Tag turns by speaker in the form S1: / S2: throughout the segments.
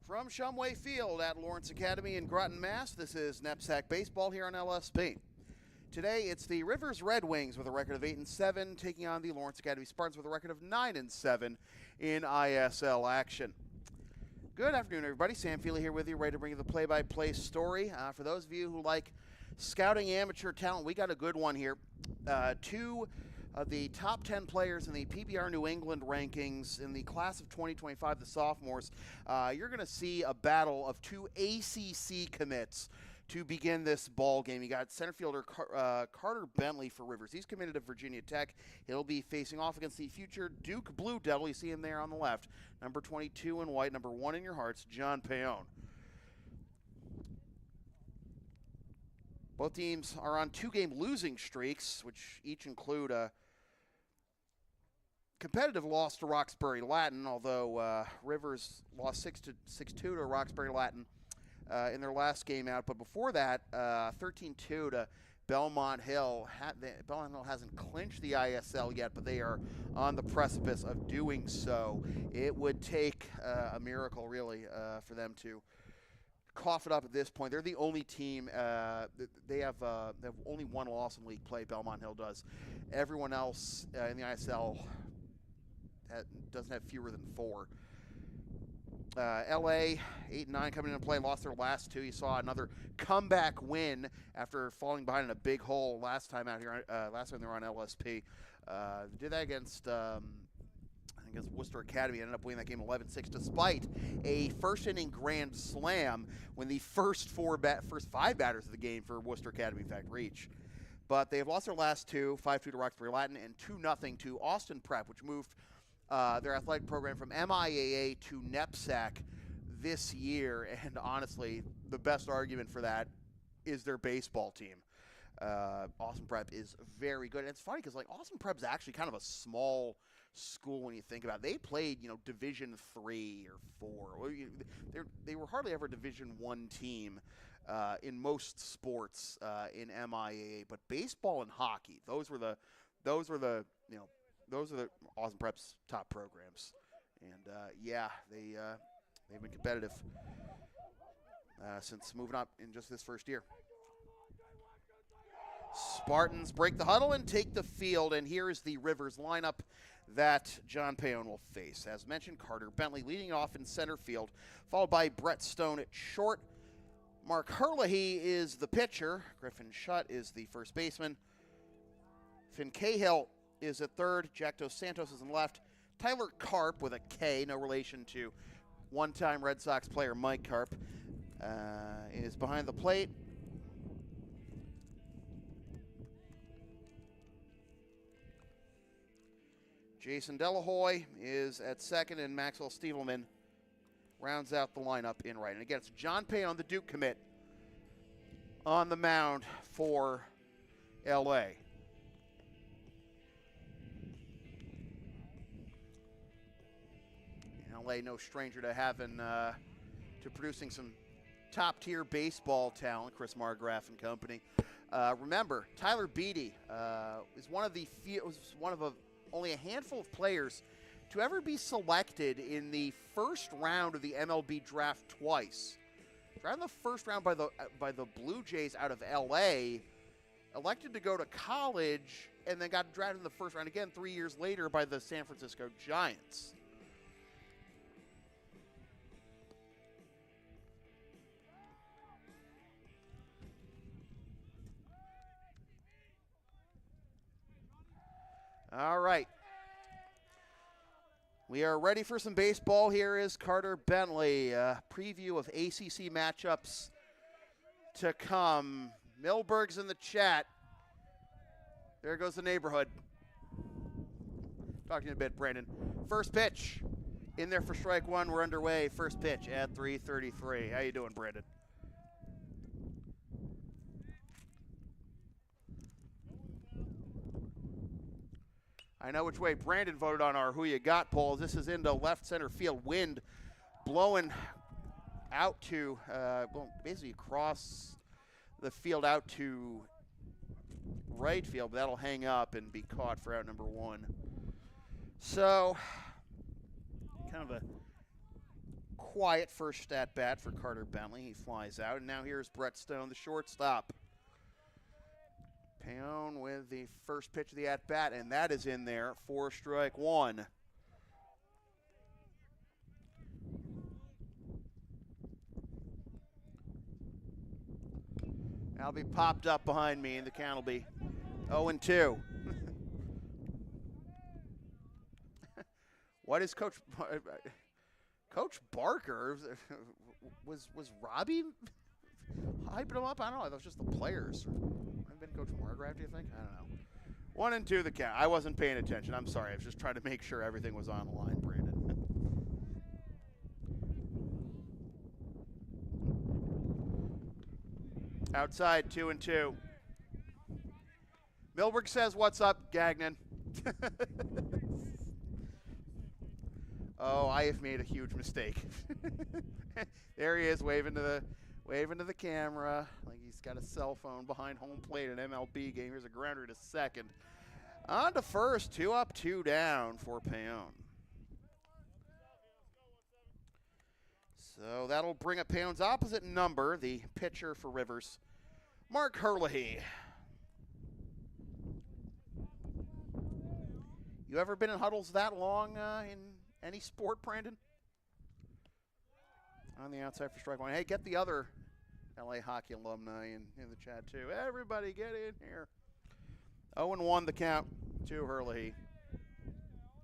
S1: From Shumway Field at Lawrence Academy in Groton, Mass., this is NEPSAC Baseball here on LSP. Today, it's the Rivers Red Wings with a record of 8-7, taking on the Lawrence Academy Spartans with a record of 9-7 in ISL action. Good afternoon, everybody. Sam Feely here with you, ready to bring you the play-by-play story. For those of you who like scouting amateur talent, we got a good one here. Two of the top 10 players in the PBR New England rankings in the class of 2025, the sophomores. You're going to see a battle of two ACC commits to begin this ball game. You got center fielder Carter Bentley for Rivers. He's committed to Virginia Tech. He'll be facing off against the future Duke Blue Devil. You see him there on the left. Number 22 in white, number 1 in your hearts, John Paone. Both teams are on 2-game losing streaks, which each include a competitive loss to Roxbury Latin, although Rivers lost 6-2 to Roxbury Latin in their last game out. But before that, 13-2 to Belmont Hill. Belmont Hill hasn't clinched the ISL yet, but they are on the precipice of doing so. It would take a miracle, really, for them to cough it up at this point. They're the only team. They have only one loss in league play. Belmont Hill does. Everyone else in the ISL doesn't have fewer than 4. LA 8-9 coming into play, lost their last 2. You saw another comeback win after falling behind in a big hole last time out here. Last time they were on LSP. They did that against Worcester Academy. Ended up winning that game 11-6, despite a first-inning grand slam when the first 5 batters of the game for Worcester Academy, in fact, reach. But they have lost their last 2, 5-2 to Roxbury Latin and 2-0 to Austin Prep, which moved their athletic program from MIAA to NEPSAC this year. And honestly, the best argument for that is their baseball team. Austin Prep is very good. And it's funny because Austin Prep is actually kind of a small school when you think about it. They played, Division 3 or 4. They were hardly ever a Division 1 team in most sports in MIAA, but baseball and hockey, those were the Austin Prep's top programs. And they've been competitive since moving up in just this first year. Spartans break the huddle and take the field, and here is the Rivers lineup that John Paone will face. As mentioned, Carter Bentley leading off in center field, followed by Brett Stone at short. Mark Herlihy is the pitcher. Griffin Schutt is the first baseman. Finn Cahill is at third. Jack Dos Santos is in left. Tyler Karp with a K, no relation to one-time Red Sox player Mike Karp, is behind the plate. Jason Delahoy is at second, and Maxwell Stievelman rounds out the lineup in right. And again, it's John Paone, the Duke commit, on the mound for L.A. L.A. no stranger to producing some top-tier baseball talent, Chris Margraf and company. Remember, Tyler Beatty is one of only a handful of players to ever be selected in the first round of the MLB draft twice. Drafted in the first round by the Blue Jays out of L.A., elected to go to college, and then got drafted in the first round again 3 years later by the San Francisco Giants. All right. We are ready for some baseball. Here is Carter Bentley. Preview of ACC matchups to come. Milberg's in the chat. There goes the neighborhood. Talking a bit, Brandon. First pitch. In there for strike one. We're underway. First pitch at 3:33. How you doing, Brandon? I know which way Brandon voted on our Who You Got polls. This is into left center field. Wind blowing out to, basically across the field out to right field, but that'll hang up and be caught for out number 1. So, kind of a quiet first at bat for Carter Bentley. He flies out, and now here's Brett Stone, the shortstop. Peon with the first pitch of the at bat, and that is in there for strike one. That'll be popped up behind me, and the count will be 0-2. What is Coach Barker? Was Robbie hyping him up? I don't know. That was just the players. Might have been Coach Margrave, do you think? I don't know. 1-2 the count. I wasn't paying attention. I'm sorry. I was just trying to make sure everything was on the line, Brandon. Outside, 2-2. Milberg says, "What's up, Gagnon?" Oh, I have made a huge mistake. There he is, waving to the camera like he's got a cell phone behind home plate in an MLB game. Here's a grounder to second. On to first, 2 up, 2 down for Peon. So that'll bring up Peon's opposite number, the pitcher for Rivers, Mark Herlihy. You ever been in huddles that long in any sport, Brandon? On the outside for strike one. Hey, get the other LA hockey alumni in the chat, too. Everybody get in here. 0-1 the count to Herlihy.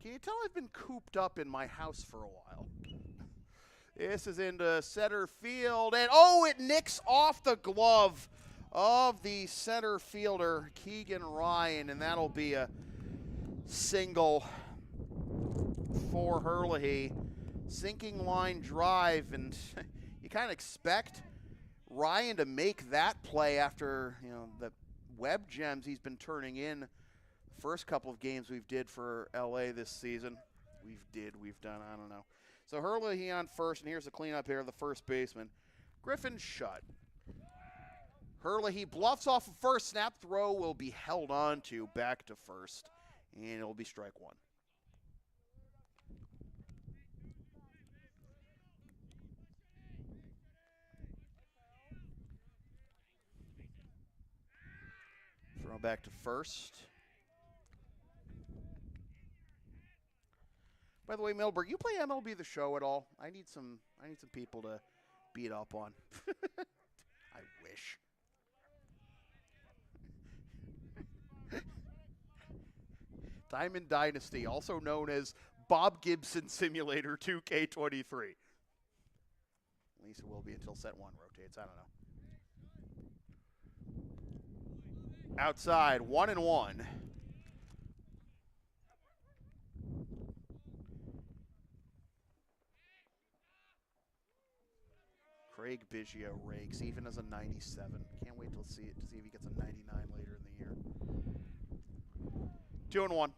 S1: Can you tell I've been cooped up in my house for a while? This is into center field, and it nicks off the glove of the center fielder, Keegan Ryan, and that'll be a single for Herlihy. Sinking line drive, and you kind of expect Ryan to make that play after the web gems he's been turning in the first couple of games we've did for LA this season. We've done, I don't know. So Herlihy on first, and here's the cleanup here of the first baseman, Griffin Schutt. Herlihy bluffs off of first, snap throw will be held on to back to first, and it'll be strike one. Throw back to first. By the way, Milberg, you play MLB The Show at all? I need some people to beat up on. I wish. Diamond Dynasty, also known as Bob Gibson Simulator 2K23. At least it will be until set 1 rotates. I don't know. Outside, 1-1. Craig Biggio rakes, even as a 97. Can't wait to see if he gets a 99 later in the year. 2-1.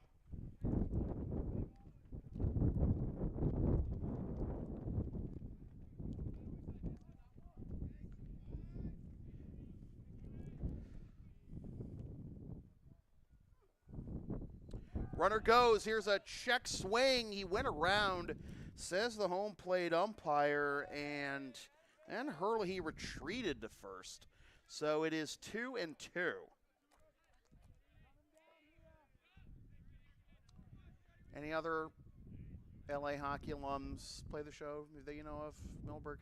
S1: Runner goes. Here's a check swing. He went around, says the home plate umpire, and then Herlihy retreated to first. So it is 2-2. Any other LA hockey alums play the show that you know of, Milberg?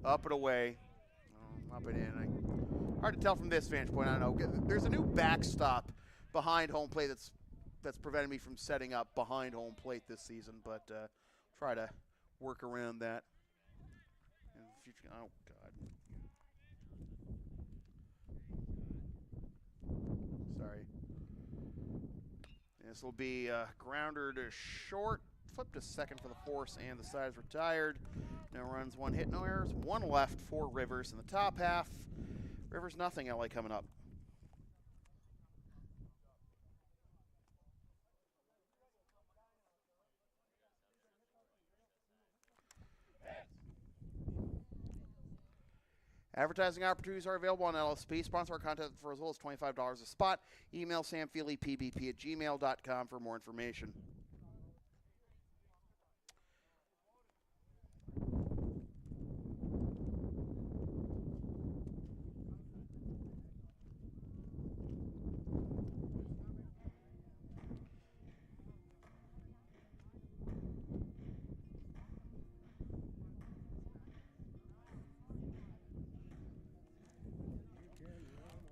S1: Up and away. Up and in. Hard to tell from this vantage point. I don't know. There's a new backstop behind home plate that's prevented me from setting up behind home plate this season, but try to work around that. In the future. Oh, God. Sorry. This will be a grounder to short, flip to second for the force, and the side is retired. No runs, 1 hit, no errors, 1 left for Rivers in the top half. Rivers nothing, LA coming up. Advertising opportunities are available on LSP. Sponsor our content for as little as $25 a spot. Email samfeelypbp@gmail.com for more information.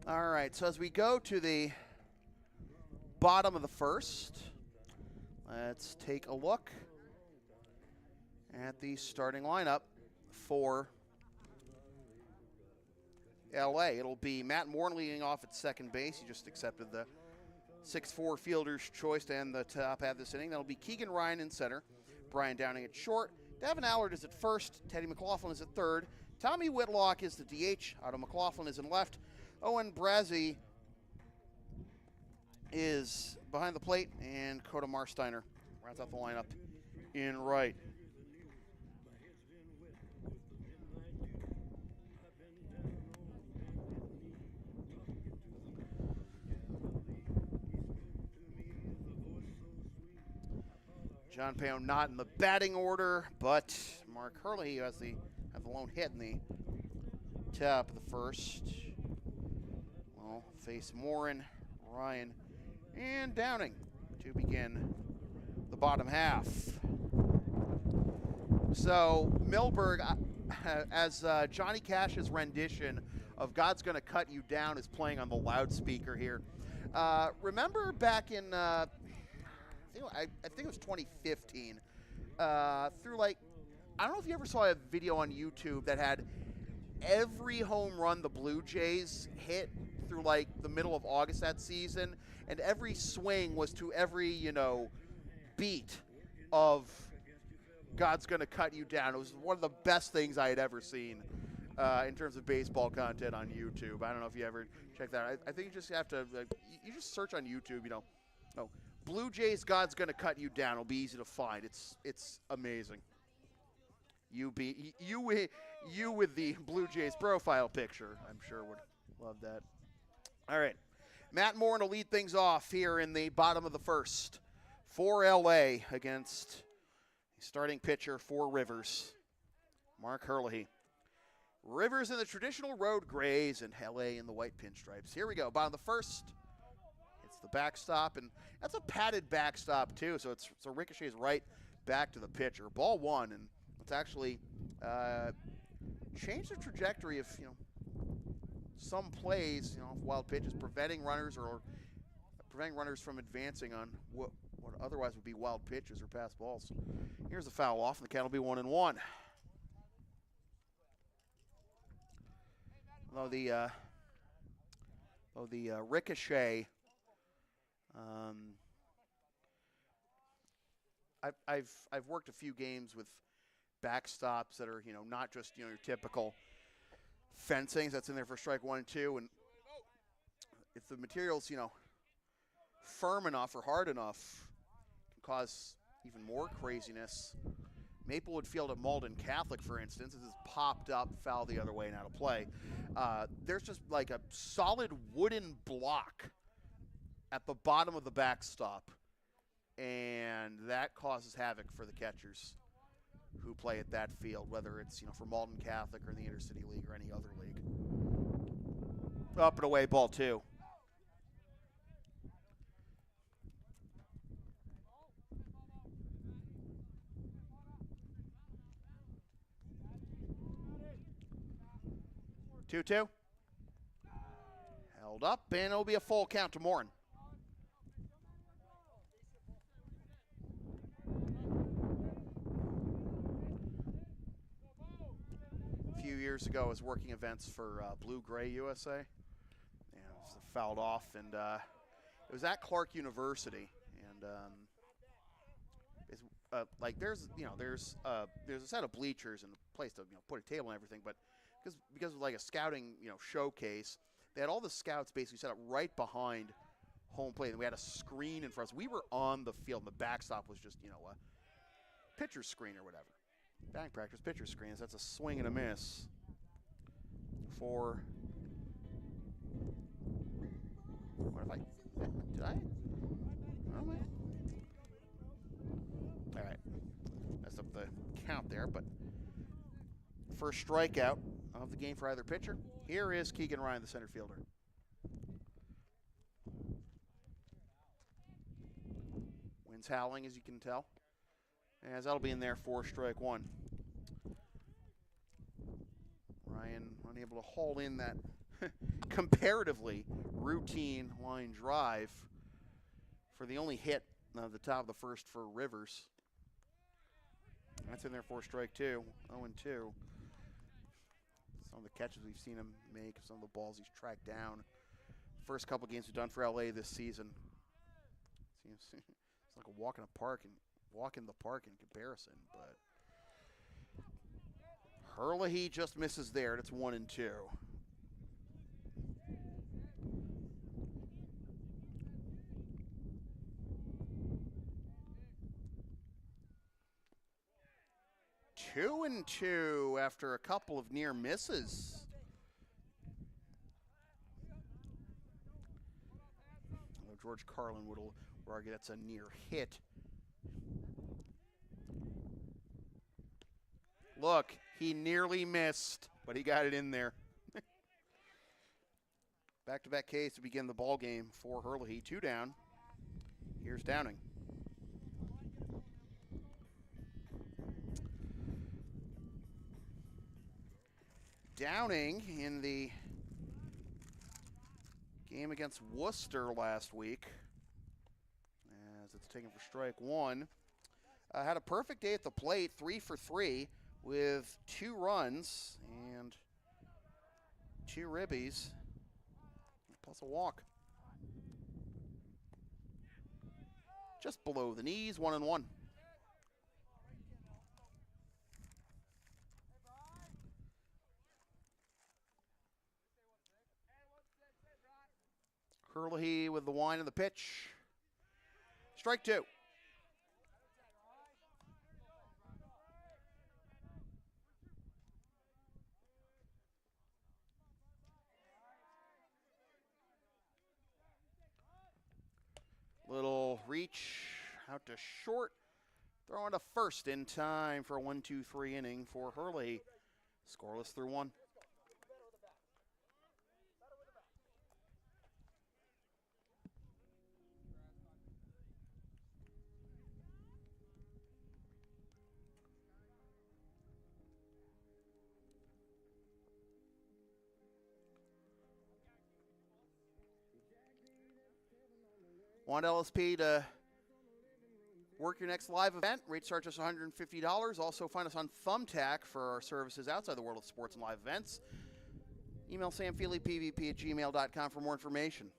S1: All right, so as we go to the bottom of the first, let's take a look at the starting lineup for LA. It'll be Matt Moore leading off at second base. He just accepted the 6'4" fielder's choice to end the top half of this inning. That'll be Keegan Ryan in center, Brian Downing at short, Devin Allard is at first, Teddy McLaughlin is at third, Tommy Whitlock is the DH, Otto McLaughlin is in left, Owen Brazzi is behind the plate, and Coda Marsteiner rounds out the lineup in right. John Payon not in the batting order, but Mark Hurley, who has the lone hit in the top of the first, will face Morin, Ryan, and Downing to begin the bottom half. So Milberg, as Johnny Cash's rendition of "God's Gonna Cut You Down" is playing on the loudspeaker here. Remember back in I think it was 2015. Through like, I don't know if you ever saw a video on YouTube that had every home run the Blue Jays hit through like the middle of August that season, and every swing was to every, beat of "God's Gonna Cut You Down." It was one of the best things I had ever seen in terms of baseball content on YouTube. I don't know if you ever checked that out. I think you just have to, you just search on YouTube, Blue Jays "God's Gonna Cut You Down." It'll be easy to find. It's amazing. You with the Blue Jays profile picture, I'm sure would love that. All right, Matt Moore will lead things off here in the bottom of the first for LA against starting pitcher for Rivers, Mark Hurley. Rivers in the traditional road grays and LA in the white pinstripes. Here we go. Bottom of the first. It's the backstop, and that's a padded backstop too, so it's ricochets right back to the pitcher. Ball one, and it's actually changed the trajectory of some plays, wild pitches, preventing runners from advancing on what otherwise would be wild pitches or pass balls. Here's a foul off, and the count will be 1-1. Though the ricochet. I've worked a few games with backstops that are not just your typical fencing that's in there for strike 1 and 2, and if the material's firm enough or hard enough, it can cause even more craziness. Maplewood Field at Malden Catholic, for instance, this is popped up, foul the other way and out of play. There's just like a solid wooden block at the bottom of the backstop, and that causes havoc for the catchers who play at that field, whether it's for Malden Catholic or the Intercity League or any other league. Up and away, ball 2. Two. Held up, and it'll be a full count to Morin. A few years ago, I was working events for Blue Gray USA, and it was fouled off, and it was at Clark University, and there's a set of bleachers and a place to put a table and everything, but because of like a scouting showcase, they had all the scouts basically set up right behind home plate, and we had a screen in front of us. We were on the field, and the backstop was just a pitcher's screen or whatever. Batting practice pitcher's screens. That's a swing and a miss for. What if I? Did I? Oh man. All right, messed up the count there, but first strikeout of the game for either pitcher. Here is Keegan Ryan, the center fielder. Wind's howling, as you can tell, as that'll be in there for strike 1. Ryan unable to haul in that comparatively routine line drive for the only hit of the top of the first for Rivers. That's in there for strike two, 0-2. Some of the catches we've seen him make, some of the balls he's tracked down. First couple games we've done for LA this season. It's like a walk in the park in comparison, but Herlihy just misses there. It's 1-2. Two and two after a couple of near misses. George Carlin would argue that's a near hit. Look, he nearly missed, but he got it in there. Back-to-back Ks to begin the ball game for Herlihy. 2 down. Here's Downing. Downing in the game against Worcester last week, as it's taken for strike one. Had a perfect day at the plate, 3 for 3 with 2 runs and 2 ribbies, plus a walk. Just below the knees, 1-1. Herlihy with the wind and the pitch. Strike 2. Little reach out to short. Throw into first in time for a 1-2-3 inning for Herlihy. Scoreless through 1. Want LSP to work your next live event? Rates start just $150. Also find us on Thumbtack for our services outside the world of sports and live events. Email samfeelypvp@gmail.com for more information.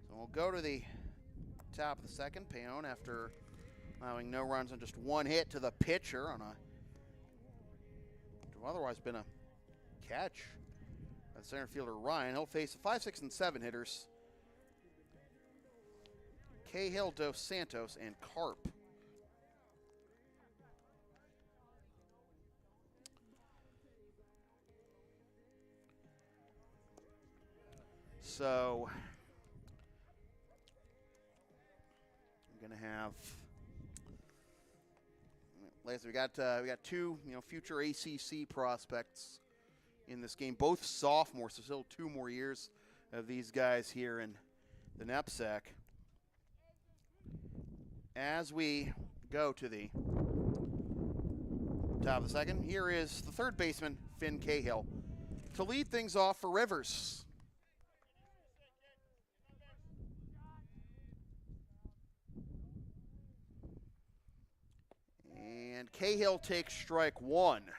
S1: So we'll go to the top of the second. Payon, after allowing no runs on just 1 hit to the pitcher on a otherwise been a catch. Center fielder Ryan. He'll face the 5, 6, and 7 hitters. Cahill, Dos Santos, and Carp. So I'm gonna have. We got 2 future ACC prospects in this game, both sophomores, so still 2 more years of these guys here in the NEPSAC. As we go to the top of the second, here is the third baseman, Finn Cahill, to lead things off for Rivers. And Cahill takes strike 1.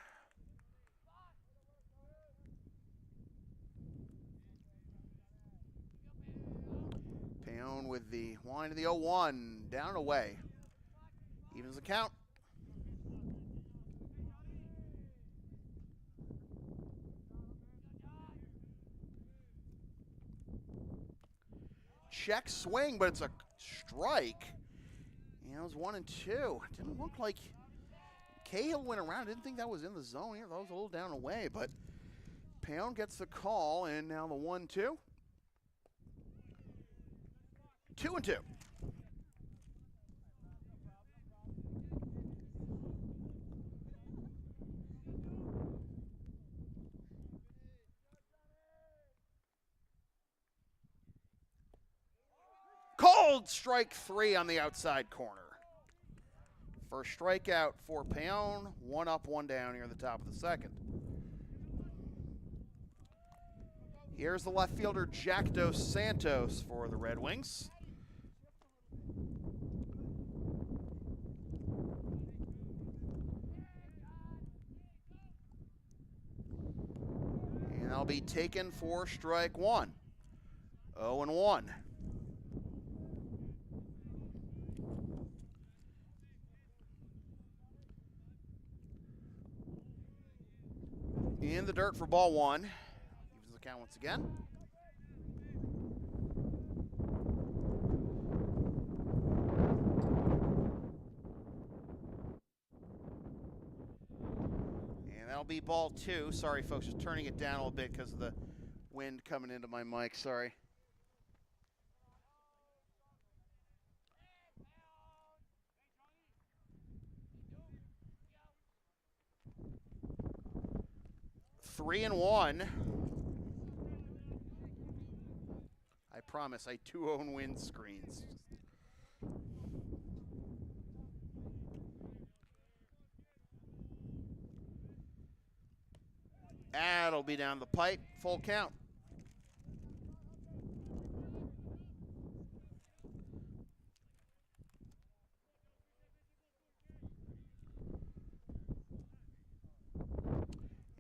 S1: With the wind of the 0-1, down and away. Evens the count. Check swing, but it's a strike. It was 1-2. Didn't look like Cahill went around. Didn't think that was in the zone here. That was a little down and away, but Payon gets the call, and now the 1-2. 2-2. Called strike 3 on the outside corner. First strikeout for Payon. 1 up, 1 down here at the top of the second. Here's the left fielder, Jack Dos Santos for the Red Wings. And I'll be taken for strike one. 0-1. In the dirt for ball one. Evens the count once again. And that'll be ball two. Sorry, folks, just turning it down a little bit because of the wind coming into my mic. Sorry. Three and one. I promise I do own windscreens. That'll be down the pipe. Full count.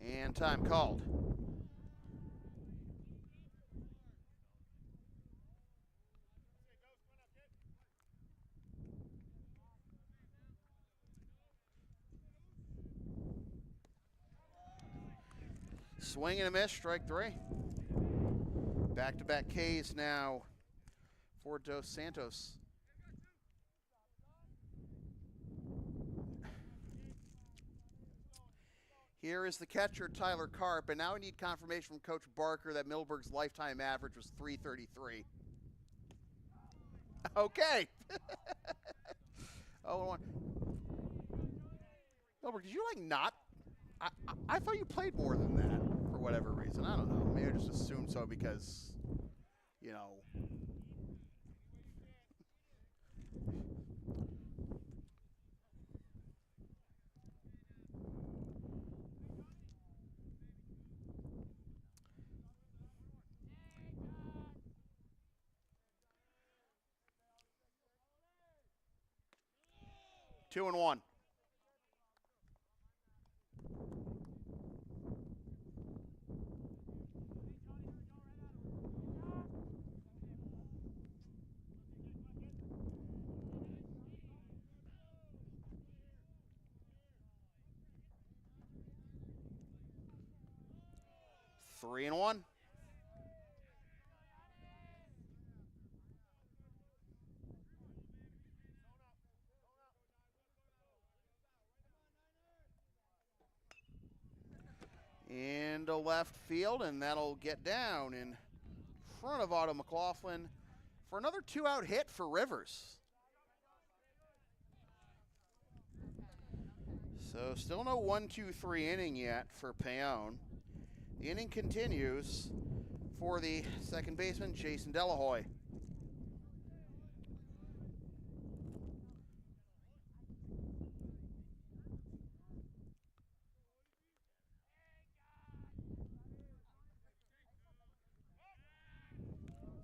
S1: And time called. Swing and a miss, strike three. Back-to-back Ks now for Dos Santos. Here is the catcher, Tyler Karp, and now we need confirmation from Coach Barker that Middleburg's lifetime average was .333. Okay. 0-1. Middleburg, did you not? I thought you played more than that for whatever reason. I don't know. Maybe I just assumed so because, you know. 2-1. Three and one. Into left field, and that'll get down in front of Otto McLaughlin for another two-out hit for Rivers. So still no 1-2-3 inning yet for Paone. The inning continues for the second baseman, Jason Delahoy.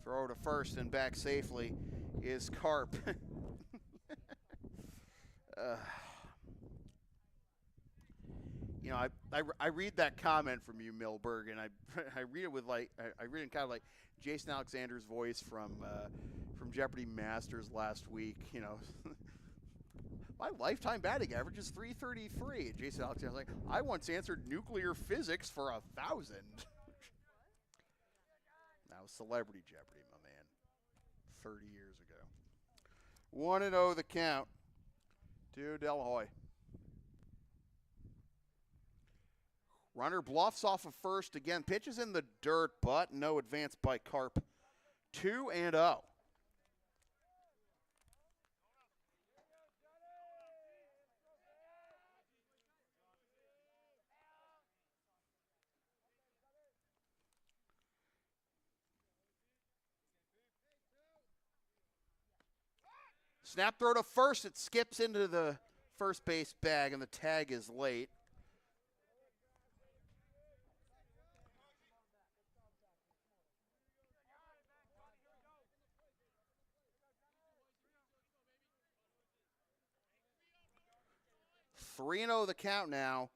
S1: Throw to first and back safely is Karp. You know, I read that comment from you, Milberg, and I read it with I read it kind of like Jason Alexander's voice from Jeopardy Masters last week. You know, my lifetime batting average is .333. And Jason Alexander's like, I once answered nuclear physics for 1,000. That was Celebrity Jeopardy, my man, 30 years ago. 1-0 the count to Delahoy. Runner bluffs off of first again. Pitches in the dirt, but no advance by Karp. 2-0. Snap throw to first. It skips into the first base bag, and the tag is late. 3-0 the count now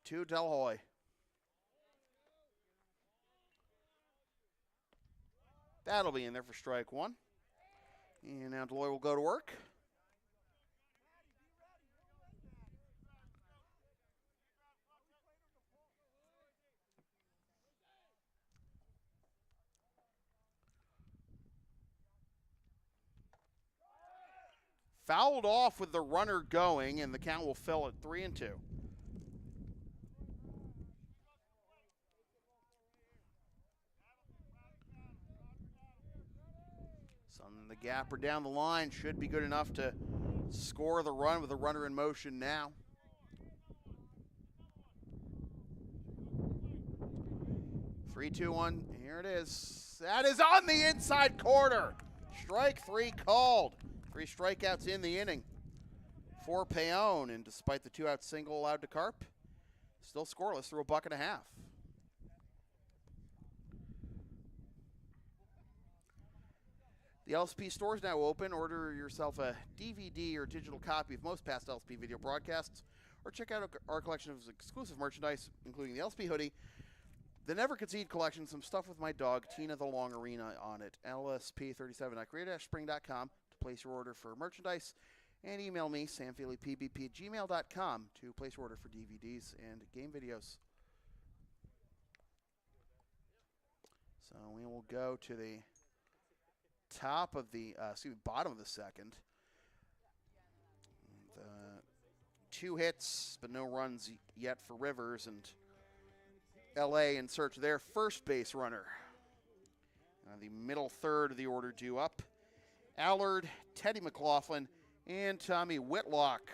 S1: to Del Hoy. That'll be in there for strike one. And now Deloy will go to work. Fouled off with the runner going, and the count will fill at 3-2. Some the gapper down the line should be good enough to score the run with the runner in motion now. Three, two, one. Here it is. That is on the inside corner. Strike three called. 3 strikeouts in the inning for Payon, and despite the 2-out single allowed to Carp, still scoreless through a buck and a half. The LSP store is now open. Order yourself a DVD or digital copy of most past LSP video broadcasts, or check out our collection of exclusive merchandise, including the LSP hoodie, the Never Concede collection, some stuff with my dog, Tina the Long Arena, on it. LSP37.creative-spring.com to place your order for merchandise, and email me, samfeelypbp@gmail.com, to place your order for DVDs and game videos. So we will go to the top of the, bottom of the second. 2 hits, but no runs yet for Rivers, and LA in search of their first base runner. The middle third of the order due up. Allard, Teddy McLaughlin, and Tommy Whitlock.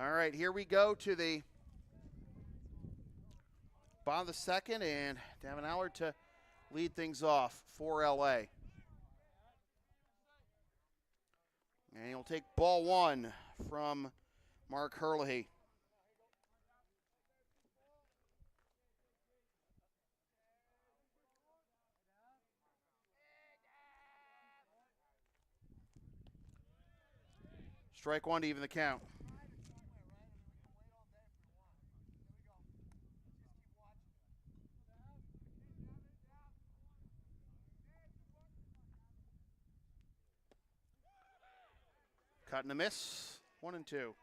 S1: All right, here we go to the bottom of the second, and Davin Allard to lead things off for LA. And he'll take ball one from Mark Herlihy. Strike one to even the count. Cut and a miss. 1-2.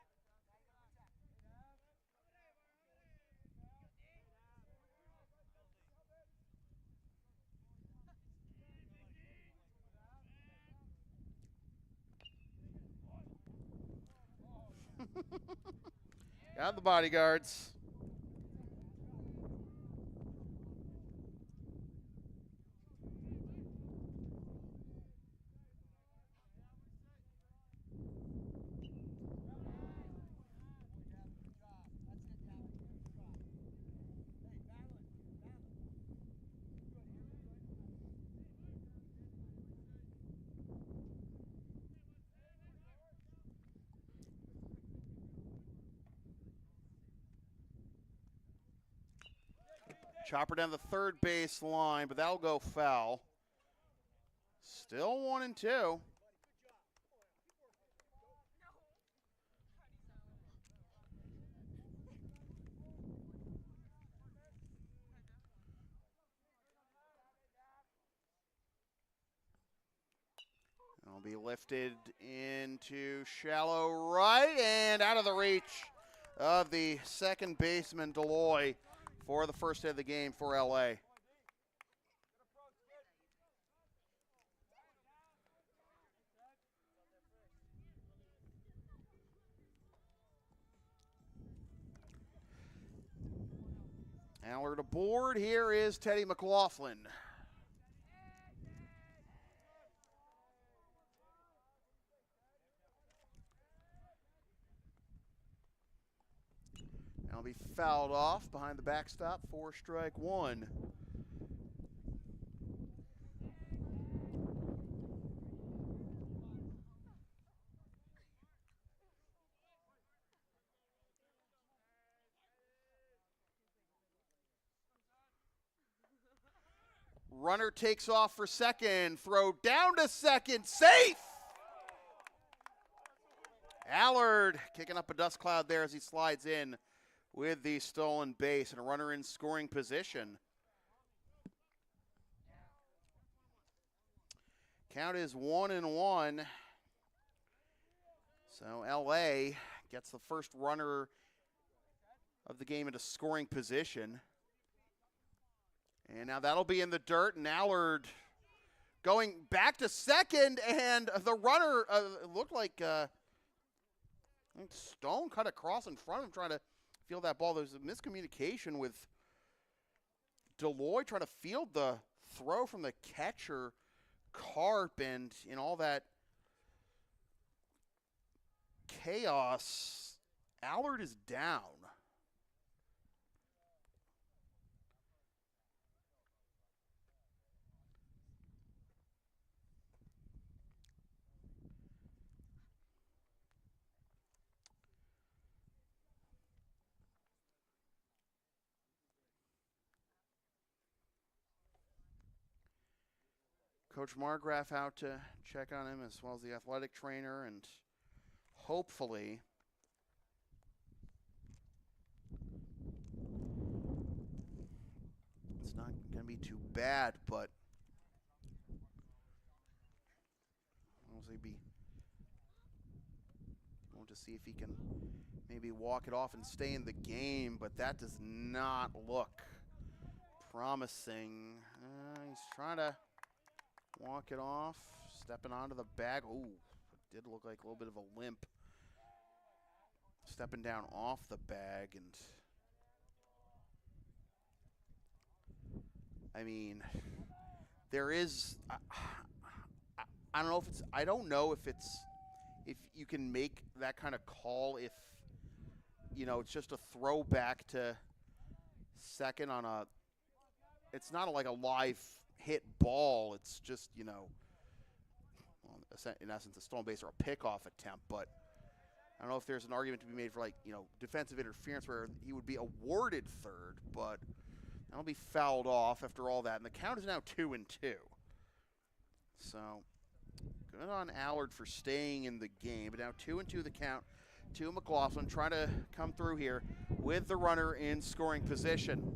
S1: Got the bodyguards. Chopper down the third base line, but that'll go foul. Still 1-2. It'll be lifted into shallow right and out of the reach of the second baseman, Deloy, for the first hit of the game for LA. Allard aboard. Here is Teddy McLaughlin. Now be fouled off behind the backstop for strike one. Runner takes off for second. Throw down to second. Safe! Allard kicking up a dust cloud there as he slides in with the stolen base and a runner in scoring position. Count is 1-1. So LA gets the first runner of the game into scoring position. And now that'll be in the dirt, and Allard going back to second, and the runner looked like Stone cut across in front of him trying to field that ball. There's a miscommunication with Deloy trying to field the throw from the catcher, Carp, and in all that chaos, Allard is down. Coach Margraf out to check on him, as well as the athletic trainer, and hopefully it's not going to be too bad, but obviously be going to see if he can maybe walk it off and stay in the game, but that does not look promising. He's trying to walk it off, stepping onto the bag. Ooh, it did look like a little bit of a limp. Stepping down off the bag, and I mean, there is, I don't know if it's, I don't know if it's, if you can make that kind of call if, you know, it's just a throwback to second on a, it's not like a live hit ball. It's just, you know, well, in essence, a stolen base or a pickoff attempt. But I don't know if there's an argument to be made for, like, you know, defensive interference where he would be awarded third, but that'll be fouled off after all that. And the count is now 2-2. So good on Allard for staying in the game. But now 2-2 the count to McLaughlin, trying to come through here with the runner in scoring position.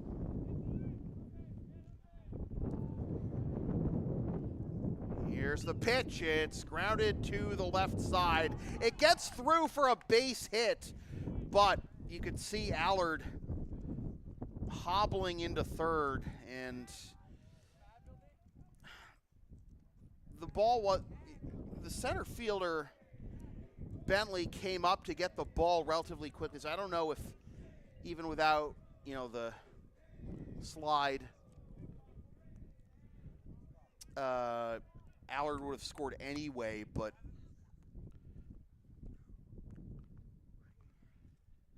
S1: Here's the pitch. It's grounded to the left side. It gets through for a base hit, but you could see Allard hobbling into third, and the ball was, the center fielder, Bentley, came up to get the ball relatively quickly. So I don't know if even without, you know, the slide, Allard would have scored anyway, but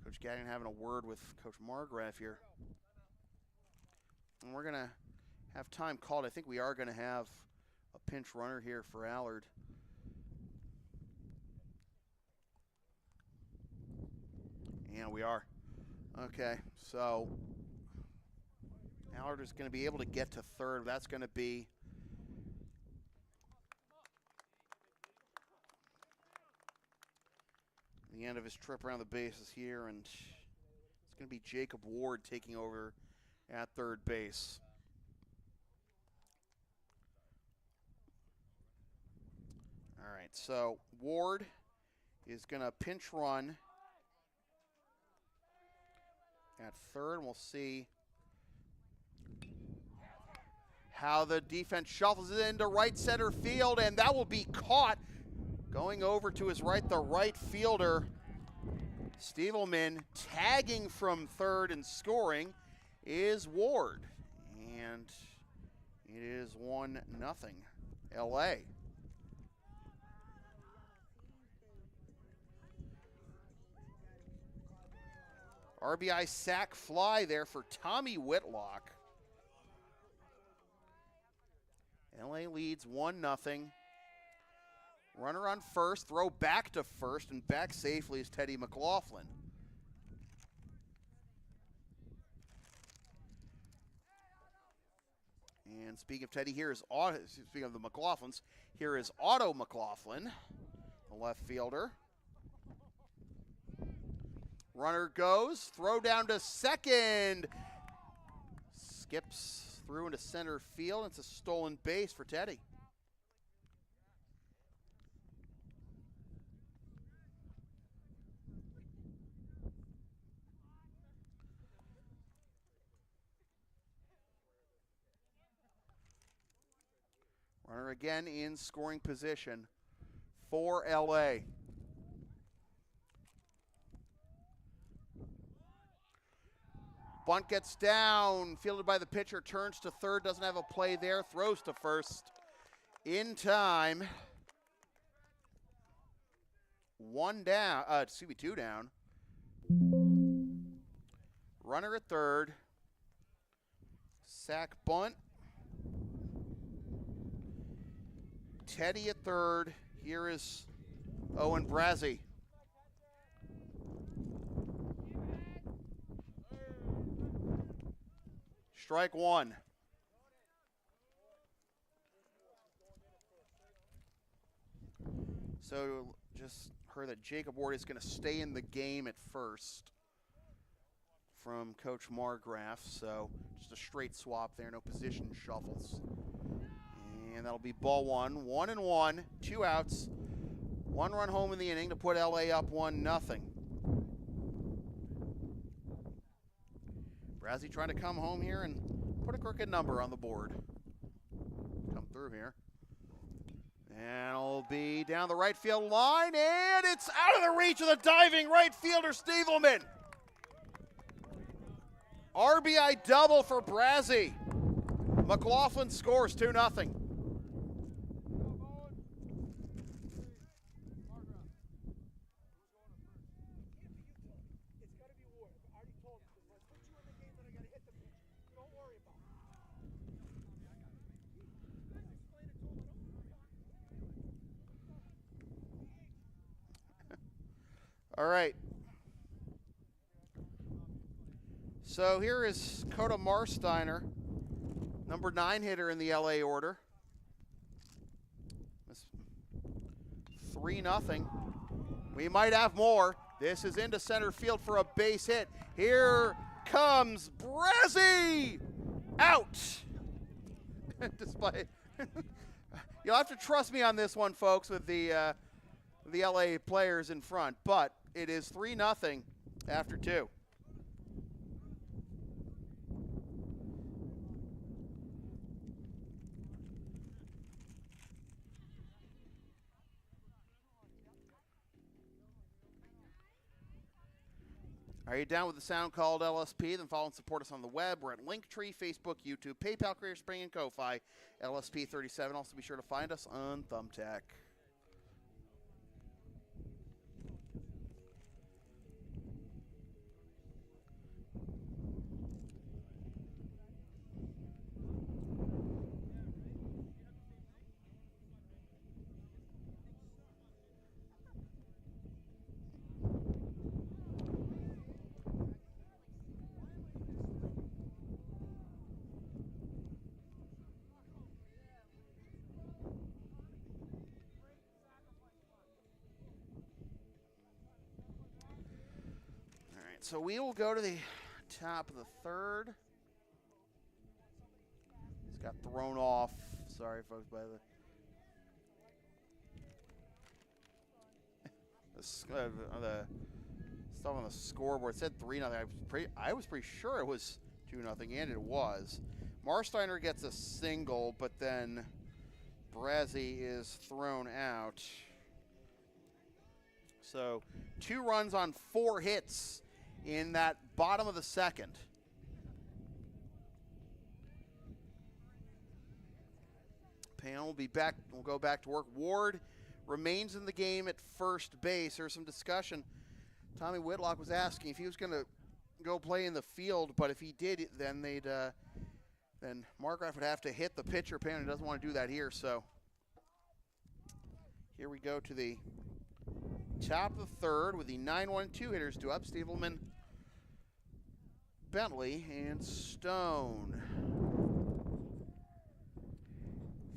S1: Coach Gagnon having a word with Coach Margraf here. And we're going to have time called. I think we are going to have a pinch runner here for Allard. And we are. Okay, so Allard is going to be able to get to third. That's going to be the end of his trip around the bases here, and it's going to be Jacob Ward taking over at third base. All right, so Ward is going to pinch run at third. We'll see how the defense shuffles it into right center field, and that will be caught. Going over to his right, the right fielder, Stievelman, tagging from third and scoring. is Ward. And it is 1-0 LA. RBI sack fly there for Tommy Whitlock. LA leads 1-0. Runner on first, throw back to first, and back safely is Teddy McLaughlin. And speaking of Teddy, speaking of the McLaughlins, here is Otto McLaughlin, the left fielder. Runner goes, throw down to second. Skips through into center field. It's a stolen base for Teddy. Runner again in scoring position for LA. Bunt gets down, fielded by the pitcher, turns to third, doesn't have a play there, throws to first in time. 2 down. Runner at third. Sack bunt. Teddy at third. Here is Owen Brazzi. Strike one. So just heard that Jacob Ward is going to stay in the game at first from Coach Margraf. So just a straight swap there, no position shuffles. And that'll be ball one. 1-1, 2 outs. 1 run home in the inning to put LA up 1-0. Brazzi trying to come home here and put a crooked number on the board. Come through here. And it'll be down the right field line, and it's out of the reach of the diving right fielder, Stievelman. RBI double for Brazzi. McLaughlin scores 2-0. All right. So here is Coda Marsteiner, number 9 hitter in the LA order. 3-0. We might have more. This is into center field for a base hit. Here comes Brazzi. Out. Despite you'll have to trust me on this one, folks, with the LA players in front, but it is 3-0 after 2. Are you down with the sound called LSP? Then follow and support us on the web. We're at Linktree, Facebook, YouTube, PayPal, Creator Spring, and Ko-Fi. LSP37. Also be sure to find us on Thumbtack. So we will go to the top of the third. It's got thrown off. Sorry, folks, by the stuff on the scoreboard. It said 3-0. I was pretty sure it was 2-0, and it was. Marsteiner gets a single, but then Brazzi is thrown out. So 2 runs on 4 hits in that bottom of the second. Pan will be back. We'll go back to work. Ward remains in the game at first base. There's some discussion. Tommy Whitlock was asking if he was going to go play in the field, but if he did, then then Markgraf would have to hit the pitcher. Apparently doesn't want to do that here, so here we go to the top of the third with the 9-1-2 hitters due up. Stievelman, Bentley, and Stone.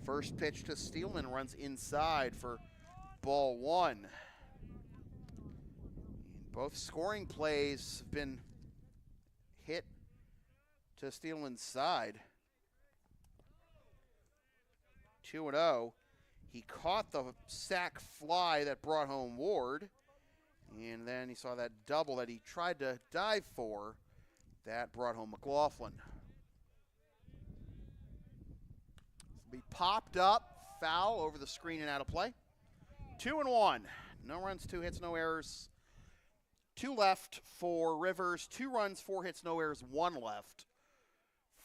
S1: First pitch to Stievelman runs inside for ball one. And both scoring plays have been hit to Stievelman's side. 2-0. He caught the sac fly that brought home Ward, and then he saw that double that he tried to dive for. That brought home McLaughlin. Be popped up, foul over the screen and out of play. 2-1. No runs, 2 hits, no errors. 2 left for Rivers. 2 runs, 4 hits, no errors, 1 left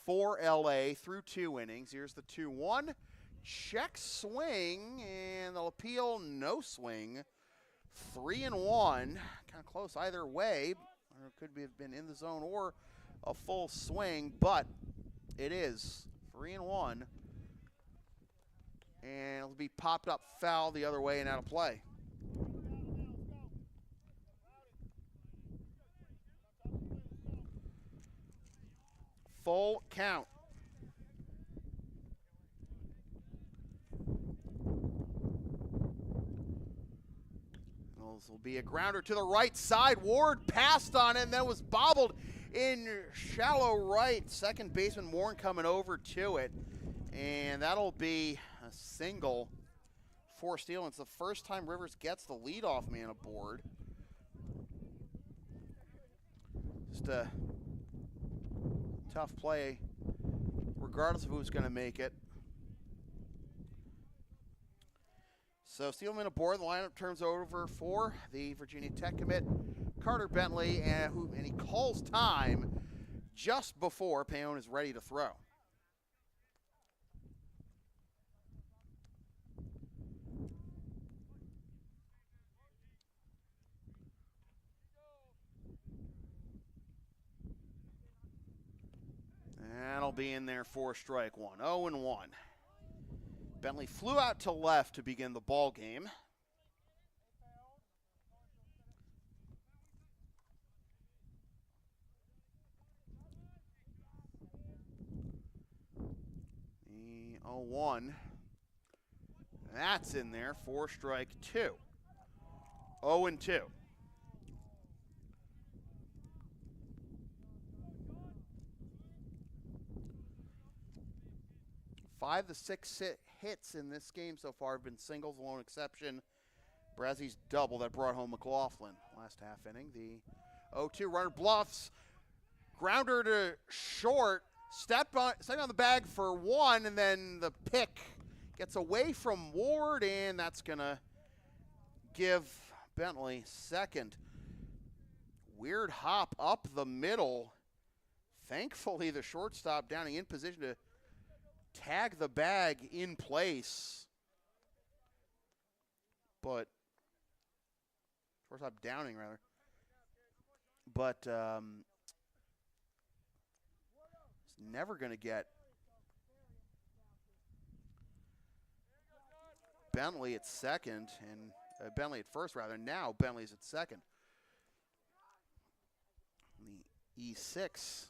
S1: for LA through 2 innings. Here's the 2-1. Check swing, and they'll appeal, no swing. 3-1. Kind of close either way. Or it could have been in the zone or a full swing, but it is 3-1. And it'll be popped up foul the other way and out of play. Full count. This will be a grounder to the right side. Ward passed on it and then was bobbled in shallow right. Second baseman Warren coming over to it. And that'll be a single for Steele. It's the first time Rivers gets the leadoff man aboard. Just a tough play, regardless of who's going to make it. So Steelman aboard. The lineup turns over for the Virginia Tech commit, Carter Bentley, and he calls time just before Payon is ready to throw. That'll be in there for strike one. 0-1. Bentley flew out to left to begin the ball game. The 0-1. That's in there for strike two. 0-2. Five of the 6 hits in this game so far have been singles, the lone exception Brazzy's double that brought home McLaughlin last half inning. The 0-2 runner bluffs, grounder to short, stepping on the bag for one, and then the pick gets away from Ward, and that's going to give Bentley second. Weird hop up the middle. Thankfully, the shortstop Downing in position to tag the bag in place. But, shortstop Downing, rather. But, it's never going to get Bentley at second, and Bentley at first, rather. Now Bentley's at second. The E6.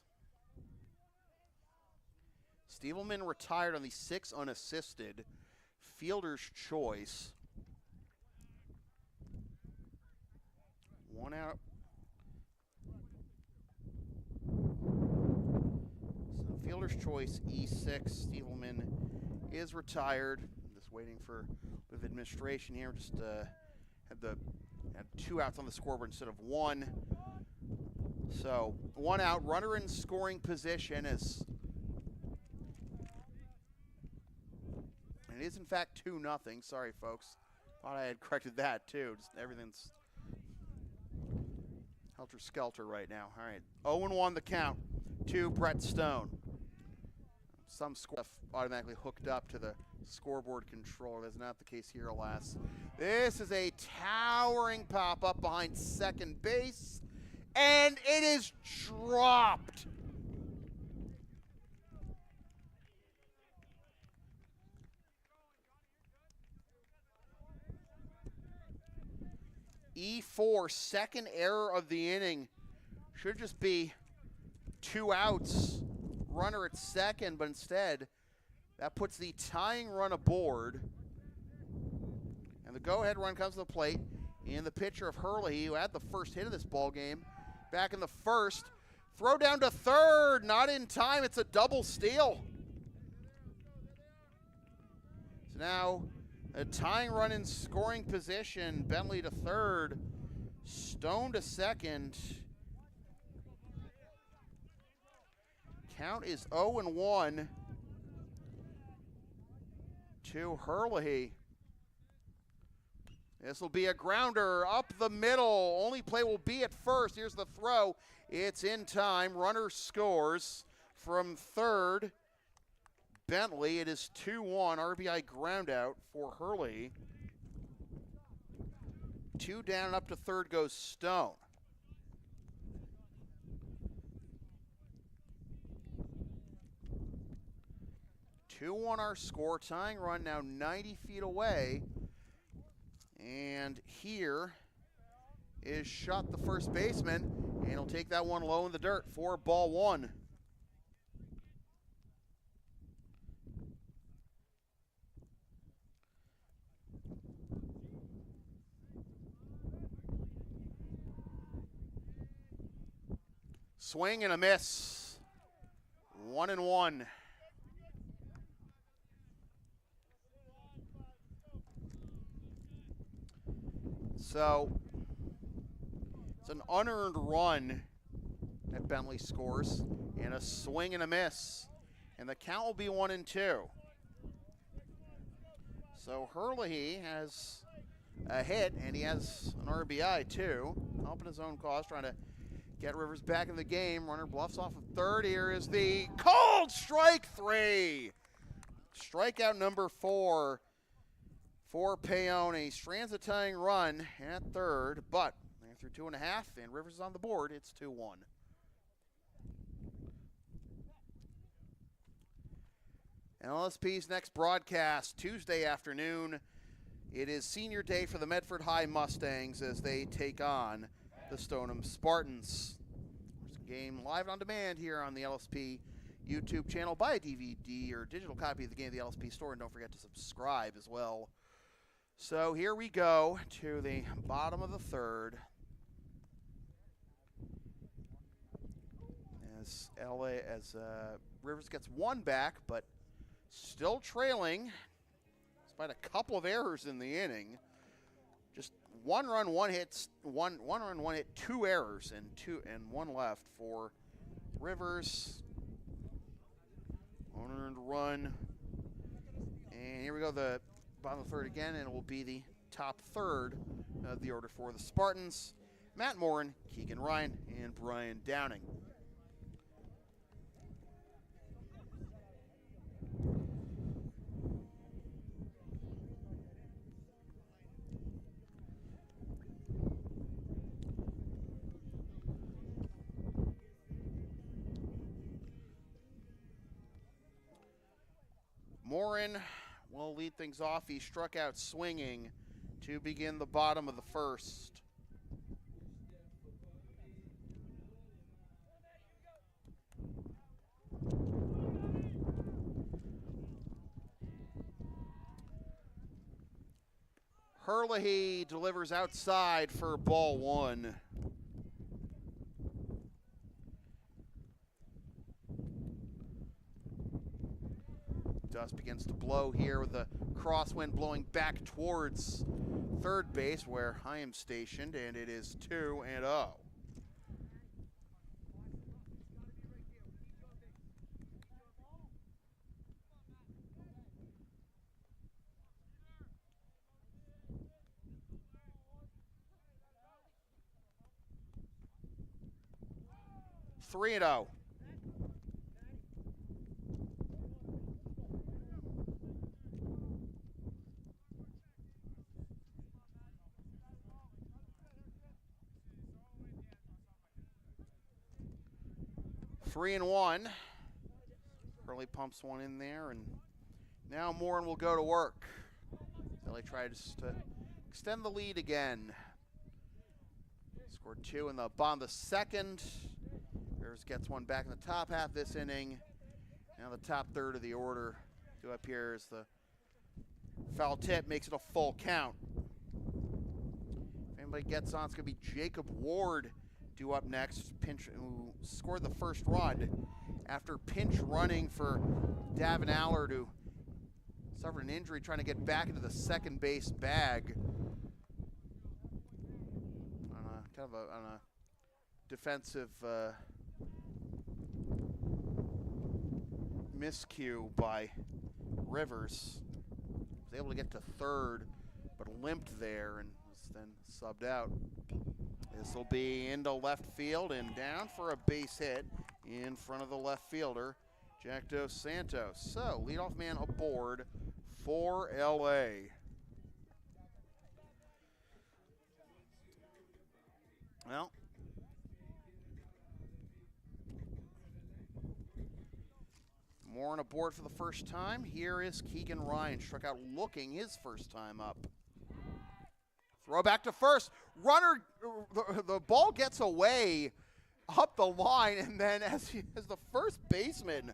S1: Stievelman retired on the 6 unassisted. Fielder's choice. One out. So fielder's choice, E6. Stievelman is retired. I'm just waiting for a bit of administration here. Just had 2 outs on the scoreboard instead of 1. So 1 out, runner in scoring position as it is in fact 2-0. Sorry, folks. Thought I had corrected that too. Just everything's helter-skelter right now. All right, 0-1 the count to Brett Stone. some score automatically hooked up to the scoreboard controller. That's not the case here, alas. This is a towering pop up behind second base, and it is dropped. E4, second error of the inning. Should just be 2 outs, runner at second, but instead that puts the tying run aboard. And the go-ahead run comes to the plate. And the pitcher of Hurley, who had the first hit of this ball game, back in the first. Throw down to third, not in time. It's a double steal. So now a tying run in scoring position. Bentley to third, Stone to second. Count is 0-1 to Hurley. This will be a grounder up the middle. Only play will be at first. Here's the throw. It's in time. Runner scores from third. Bentley. It is 2-1. RBI ground out for Hurley. 2 down and up to third goes Stone. Two-1 our score. Tying run now 90 feet away. And here is Shutt, the first baseman, and he'll take that one low in the dirt for ball 1. Swing and a miss. 1-1. So it's an unearned run that Bentley scores, and a swing and a miss. And the count will be 1-2. So Hurley has a hit, and he has an RBI too, helping his own cause, trying to get Rivers back in the game. Runner bluffs off of third. Here is the called strike 3. Strikeout number 4 for Paone. Strands a tying run at third, but they're through 2.5, and Rivers is on the board. It's 2-1. LSP's next broadcast, Tuesday afternoon. It is senior day for the Medford High Mustangs as they take on the Stoneham Spartans. Game live on demand here on the LSP YouTube channel. Buy a DVD or digital copy of the game at the LSP store, and don't forget to subscribe as well. So here we go to the bottom of the third. As Rivers gets one back, but still trailing, despite a couple of errors in the inning. Just one run, one hit, 2 errors, and 1 left for Rivers. Unearned run, and here we go, the bottom of the third again, and it will be the top third of the order for the Spartans. Matt Morin, Keegan Ryan, and Brian Downing. Morin will lead things off. He struck out swinging to begin the bottom of the first. Hurley delivers outside for ball 1. Dust begins to blow here with the crosswind blowing back towards third base where I am stationed, and it is 2-0. 3-1. Hurley pumps one in there, and now Morin will go to work. Billy tries to extend the lead again. Scored 2 in the bottom of the second. Rivers gets one back in the top half this inning. Now the top third of the order. Due up here is the foul tip, makes it a full count. If anybody gets on, it's going to be Jacob Ward due up next. Pinch, who scored the first run after pinch running for Davin Allard, who suffered an injury trying to get back into the second base bag on a defensive miscue by Rivers. Was able to get to third, but limped there and was then subbed out. This will be into left field and down for a base hit in front of the left fielder, Jack Dos Santos. So, leadoff man aboard for LA. Well, Morin aboard for the first time. Here is Keegan Ryan, struck out looking his first time up. Throw back to first. Runner, the ball gets away up the line, and then as the first baseman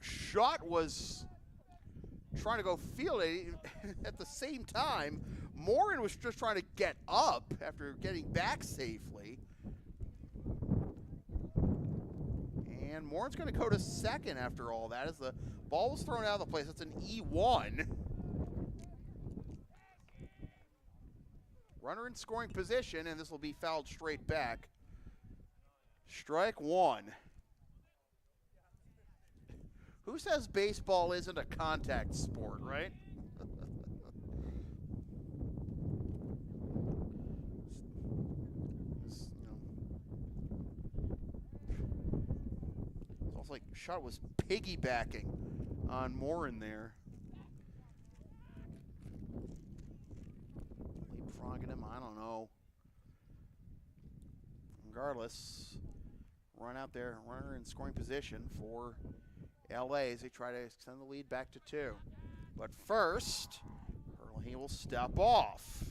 S1: shot was trying to go field it, at the same time, Morin was just trying to get up after getting back safely. And Morin's going to go to second after all that as the ball was thrown out of the place. It's an E1. Runner in scoring position, and this will be fouled straight back. Strike one. Who says baseball isn't a contact sport, right? It's almost like shot was piggybacking on Morin there. Leapfrogging him, I don't know. Regardless, run out there, runner in scoring position for LA as they try to extend the lead back to 2. But first, Hurley will step off.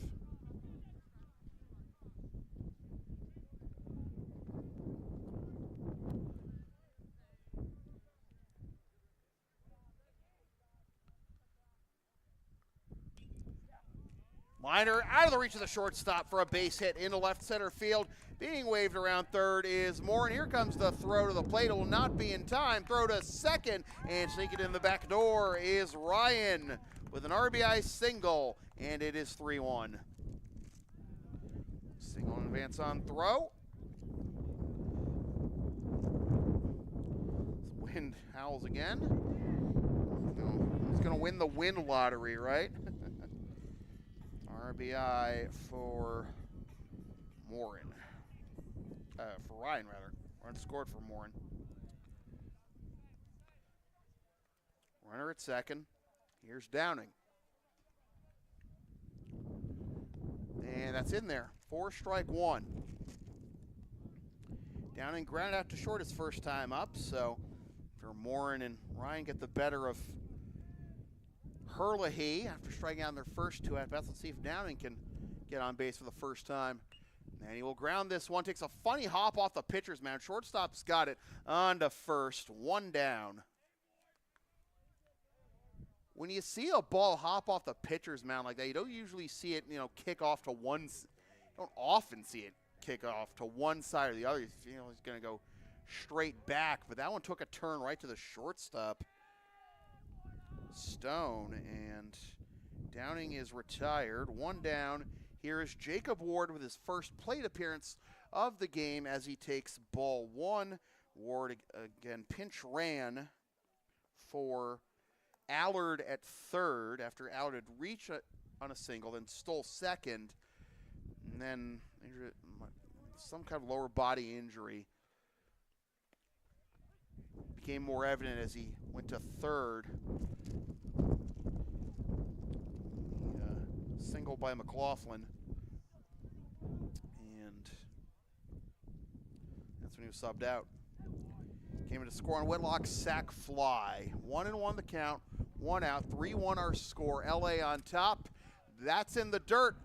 S1: Liner out of the reach of the shortstop for a base hit into left center field. Being waved around third is Morin. Here comes the throw to the plate. It will not be in time. Throw to second, and sneaking in the back door is Ryan with an RBI single, and it is 3-1. Single in advance on throw. Wind howls again. He's going to win the wind lottery, right? RBI for Morin. For Ryan, rather. Run scored for Morin. Runner at second. Here's Downing. And that's in there. 4 strike 1. Downing grounded out to short his first time up, so for Morin and Ryan get the better of Hurley after striking out in their first 2 at-bats. Let's see if Downing can get on base for the first time. And he will ground this one. Takes a funny hop off the pitcher's mound. Shortstop's got it on to first. 1 down. When you see a ball hop off the pitcher's mound like that, you don't usually see it, kick off to one. You don't often see it kick off to one side or the other. He's going to go straight back. But that one took a turn right to the shortstop, Stone, and Downing is retired. 1 down. Here is Jacob Ward with his first plate appearance of the game as he takes ball 1. Ward again pinch ran for Allard at third after Allard had reached on a single, then stole second, and then some kind of lower body injury became more evident as he went to third. Single by McLaughlin, and that's when he was subbed out. Came into score on Whitlock, sack fly. 1-1 the count, 1 out, 3-1 our score. LA on top. That's in the dirt.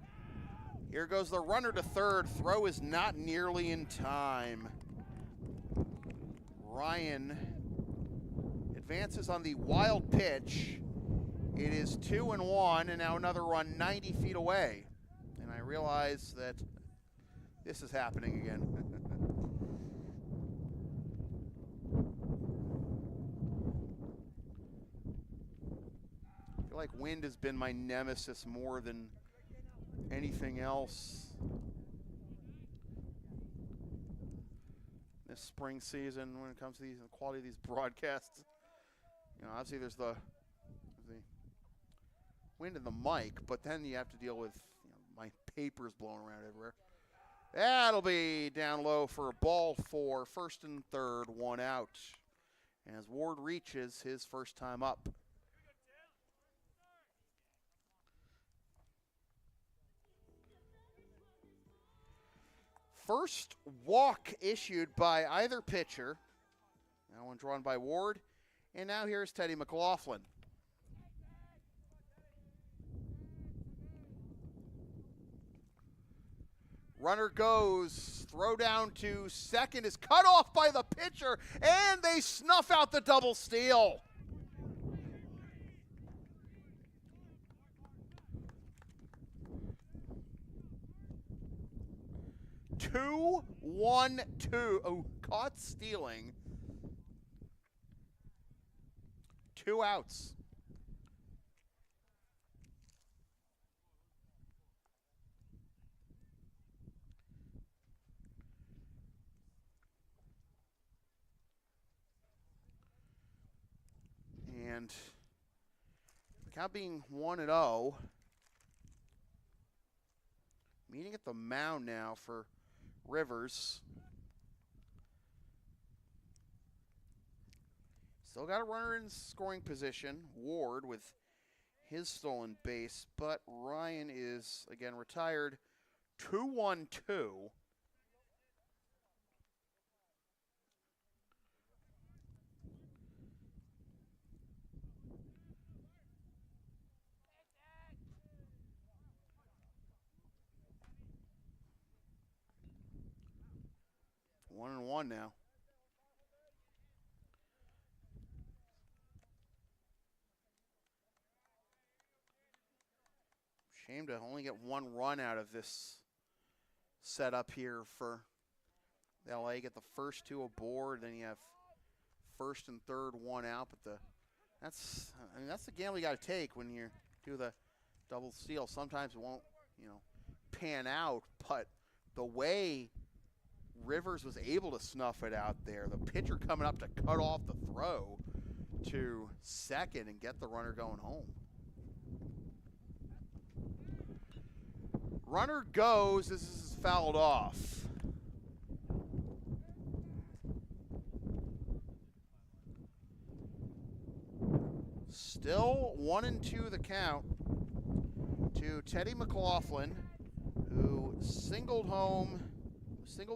S1: Here goes the runner to third. Throw is not nearly in time. Ryan advances on the wild pitch. It is 2-1, and now another run 90 feet away. And I realize that this is happening again. I feel like wind has been my nemesis more than anything else this spring season when it comes to the quality of these broadcasts. You know, obviously there's the wind in the mic, but then you have to deal with my papers blowing around everywhere. That'll be down low for a ball for first and third, 1 out, as Ward reaches his first time up. First walk issued by either pitcher. That one drawn by Ward. And now here's Teddy McLaughlin. Runner goes, throw down to second is cut off by the pitcher, and they snuff out the double steal. Two, 1, 2. Oh, caught stealing. 2 outs. And the count being 1-0. Meeting at the mound now for Rivers. Still got a runner in scoring position, Ward, with his stolen base, but Ryan is, again, retired. 2-1-2. One and one now. Shame to only get 1 run out of this setup here for LA. Get the first 2 aboard, then you have first and third, 1 out. But that's the gamble you got to take when you do the double steal. Sometimes it won't, pan out, but the way Rivers was able to snuff it out there, the pitcher coming up to cut off the throw to second and get the runner going home. Runner goes, this is fouled off. Still 1-2 the count to Teddy McLaughlin, who singled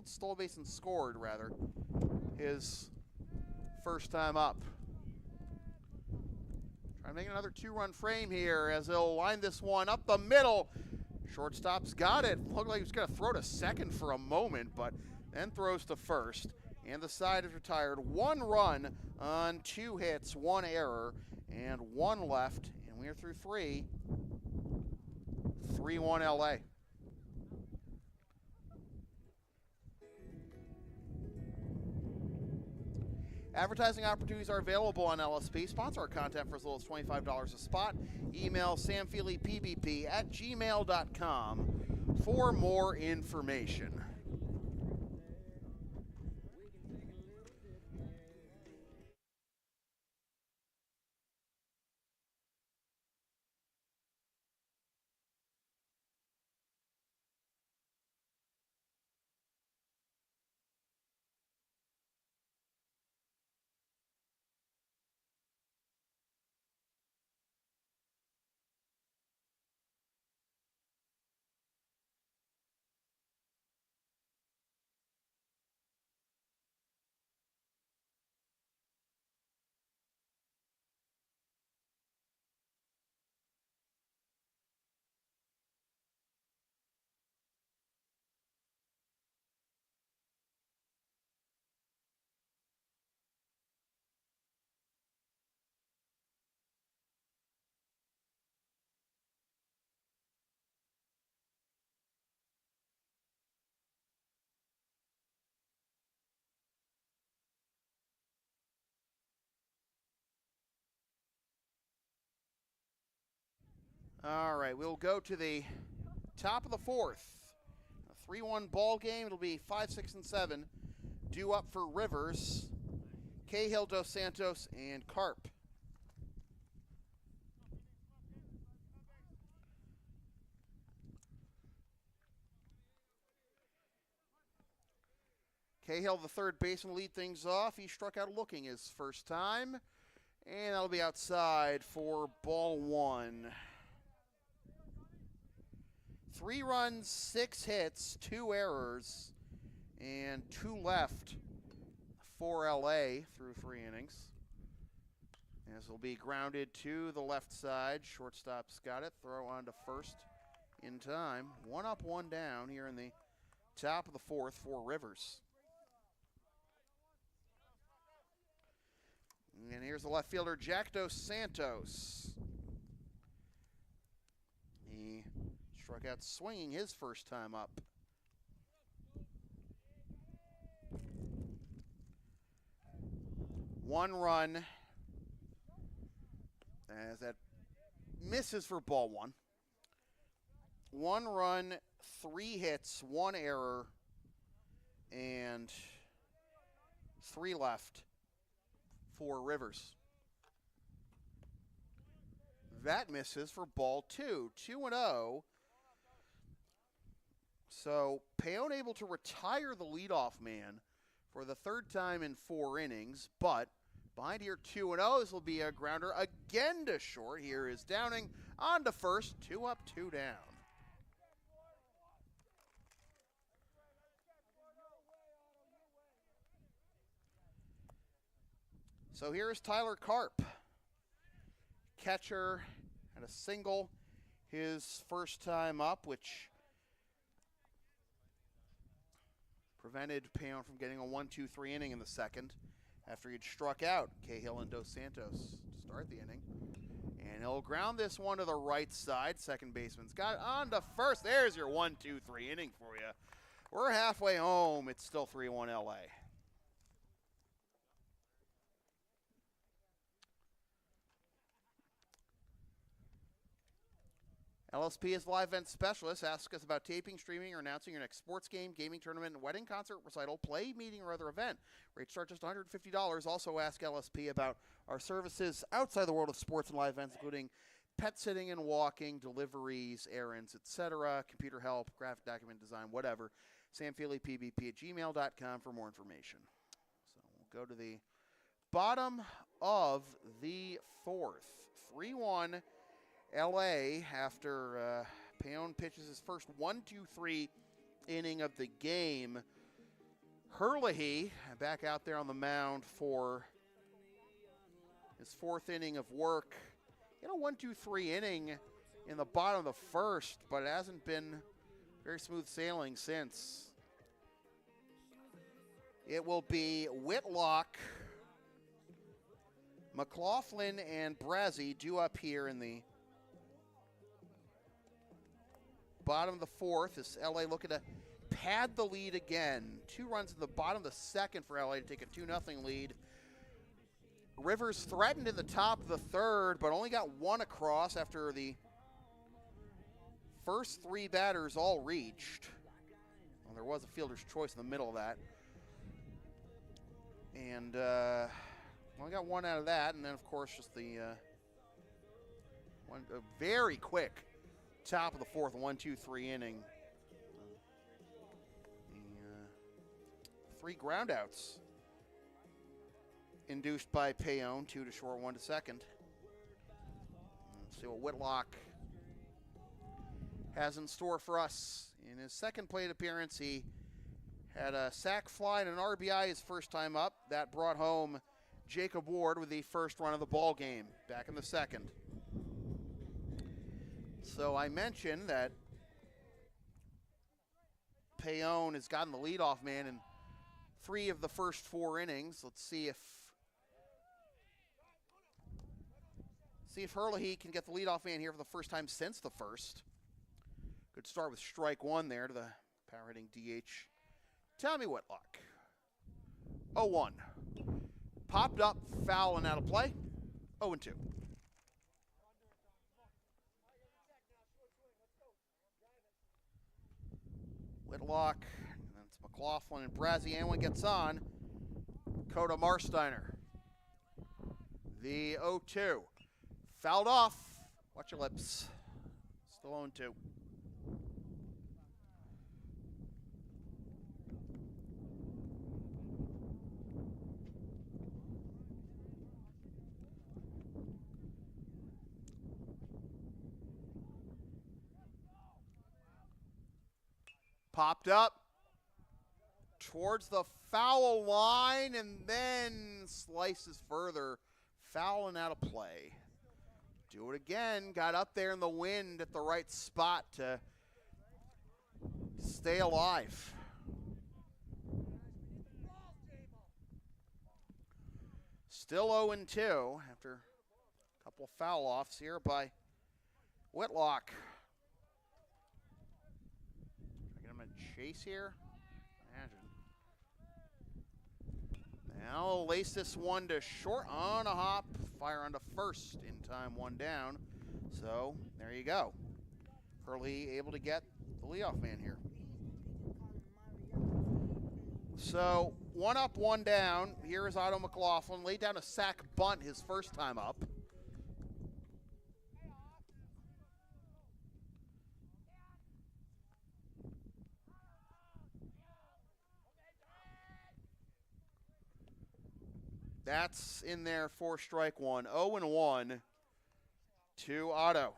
S1: stole base and scored, rather, his first time up. Trying to make another 2-run frame here as they'll line this one up the middle. Shortstop's got it. Looked like he was going to throw to second for a moment, but then throws to first. And the side is retired. 1 run on 2 hits, 1 error, and 1 left. And we are through 3. 3-1 LA. Advertising opportunities are available on LSP. Sponsor our content for as little as $25 a spot. Email samfeelypbp@gmail.com for more information. All right, we'll go to the top of the fourth. A 3-1 ball game. It'll be 5, 6, and 7. Due up for Rivers, Cahill, Dos Santos, and Carp. Cahill, the third baseman, lead things off. He struck out looking his first time, and that'll be outside for ball 1. 3 runs, 6 hits, 2 errors, and 2 left for LA through 3 innings. As will be grounded to the left side. Shortstop's got it. Throw on to first in time. 1 up, 1 down here in the top of the fourth for Rivers. And here's the left fielder, Jack Dos Santos. He struck out swinging his first time up. One run as that misses for ball 1. 1 run, 3 hits, 1 error, and 3 left for Rivers. That misses for ball 2. 2-0. So Payon able to retire the leadoff man for the 3rd time in 4 innings, but behind here 2-0. This will be a grounder again to short. Here is Downing on to first. 2 up, 2 down. So here is Tyler Carp. Catcher had a single his first time up, which prevented Payon from getting a 1-2-3 inning in the second after he'd struck out Cahill and Dos Santos to start the inning. And he'll ground this one to the right side. Second baseman's got it on to first. There's your 1-2-3 inning for you. We're halfway home. It's still 3-1 LA. LSP is live event specialist. Ask us about taping, streaming, or announcing your next sports game, gaming tournament, wedding, concert, recital, play, meeting, or other event. Rates start just $150. Also ask LSP about our services outside the world of sports and live events, including pet sitting and walking, deliveries, errands, etc., computer help, graphic document design, whatever. samfeelypbp@gmail.com for more information. So we'll go to the bottom of the fourth. 3-1. LA after Payon pitches his first 1-2-3 inning of the game. Herlihy back out there on the mound for his 4th inning of work. You know, 1-2-3 inning in the bottom of the first, but it hasn't been very smooth sailing since. It will be Whitlock, McLaughlin, and Brazzi due up here in the bottom of the fourth. Is LA looking to pad the lead again. 2 runs in the bottom of the second for LA to take a 2-0 lead. Rivers threatened in the top of the third, but only got 1 across after the first 3 batters all reached. Well, there was a fielder's choice in the middle of that. And only got 1 out of that, and then, of course, just the a very quick top of the fourth, 1-2-3 inning. 3 groundouts induced by Payon, 2 to short, 1 to second. Let's see what Whitlock has in store for us. In his second plate appearance, he had a sac fly and an RBI his first time up. That brought home Jacob Ward with the first run of the ball game back in the second. So I mentioned that Payon has gotten the leadoff man in 3 of the first 4 innings. Let's see if Herlihy can get the leadoff man here for the first time since the first. Good start with strike 1 there to the power hitting DH Tommy Whitlock. 0-1. Popped up, foul, and out of play. 0-2. Whitlock. And then it's McLaughlin and Brazzi. Anyone gets on. Coda Marsteiner. The 0-2. Fouled off. Watch your lips. Still 0-2. Popped up towards the foul line and then slices further. Foul and out of play. Do it again. Got up there in the wind at the right spot to stay alive. Still 0-2 after a couple of foul offs here by Whitlock. Get him a chase here. Imagine. Now lace this one to short on a hop. Fire onto first in time, one down. So there you go. Hurley able to get the leadoff man here. So 1 up, 1 down. Here is Otto McLaughlin. Laid down a sack bunt his first time up. That's in there for strike one. 0-1 to Otto.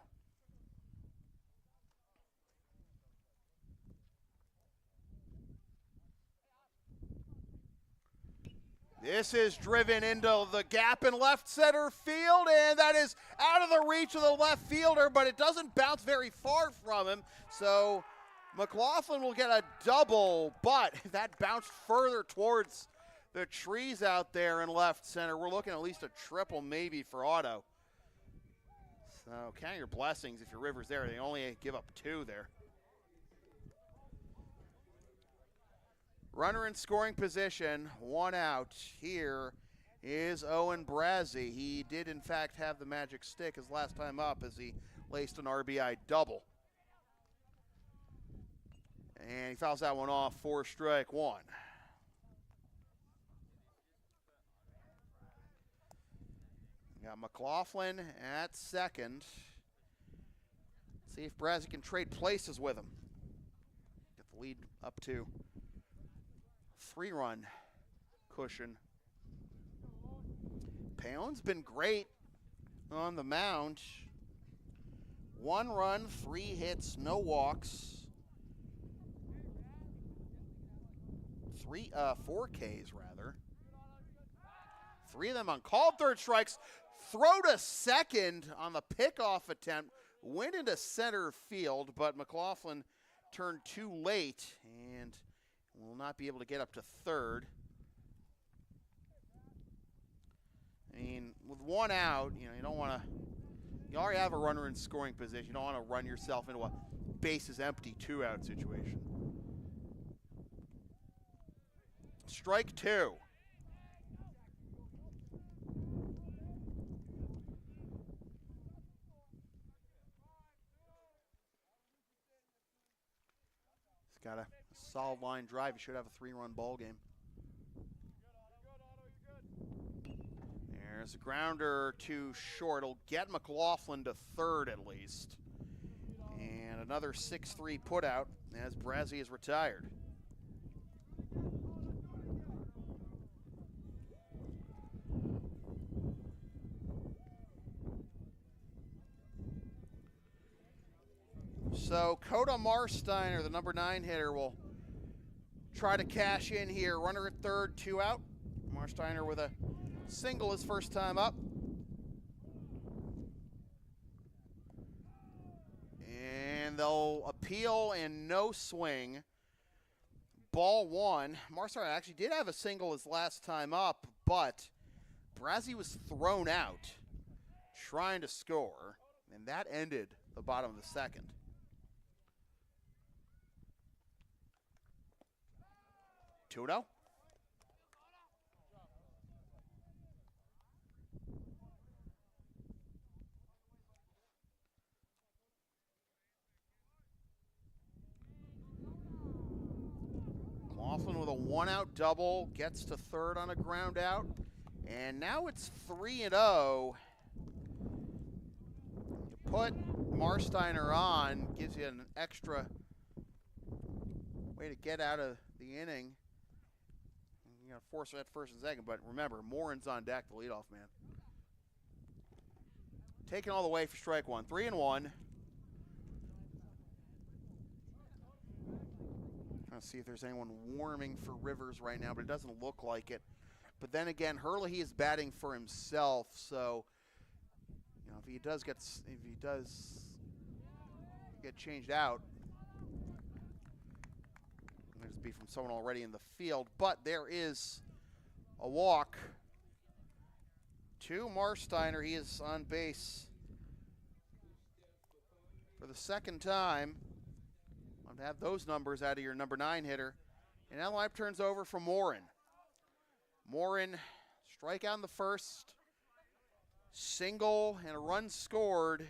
S1: This is driven into the gap in left center field, and that is out of the reach of the left fielder, but it doesn't bounce very far from him. So McLaughlin will get a double, but that bounced further towards the trees out there in left center. We're looking at least a triple maybe for Otto. So count your blessings if your River's there. They only give up 2 there. Runner in scoring position, 1 out. Here is Owen Brazzi. He did, in fact, have the magic stick his last time up as he laced an RBI double. And he fouls that one off for strike 1. Got McLaughlin at second. See if Brazzi can trade places with him. Get the lead up to 3-run cushion. Paon's been great on the mound. 1 run, 3 hits, no walks. 4 Ks rather. 3 of them on called third strikes. Throw to second on the pickoff attempt. Went into center field, but McLaughlin turned too late and will not be able to get up to third. I mean, with 1 out, you don't want to. You already have a runner in scoring position. You don't want to run yourself into a bases empty 2-out situation. Strike 2. He's got a solid line drive. He should have a 3-run ball game. There's a grounder to short. It'll get McLaughlin to third at least. And another 6-3 put out as Brazzi is retired. So Coda Marsteiner, the number 9 hitter, will try to cash in here. Runner at third, 2 out. Marsteiner with a single his first time up. And they'll appeal and no swing. Ball 1. Marsteiner actually did have a single his last time up, but Brazzi was thrown out trying to score, and that ended the bottom of the second. Tudo. 1-out double, gets to third on a ground out, and now it's 3-0. You put Marsteiner on, gives you an extra way to get out of the inning. You got to force that first and second, but remember, Morin's on deck, the leadoff man. Taking all the way for strike one, 3-1. Trying to see if there's anyone warming for Rivers right now, but it doesn't look like it. But then again, Herlihy is batting for himself, so you know if he does get changed out, it might just be from someone already in the field. But there is a walk to Marsteiner. He is on base for the second time. Want to have those numbers out of your number 9 hitter. And now life turns over for Morin. Morin, strikeout in the first, single and a run scored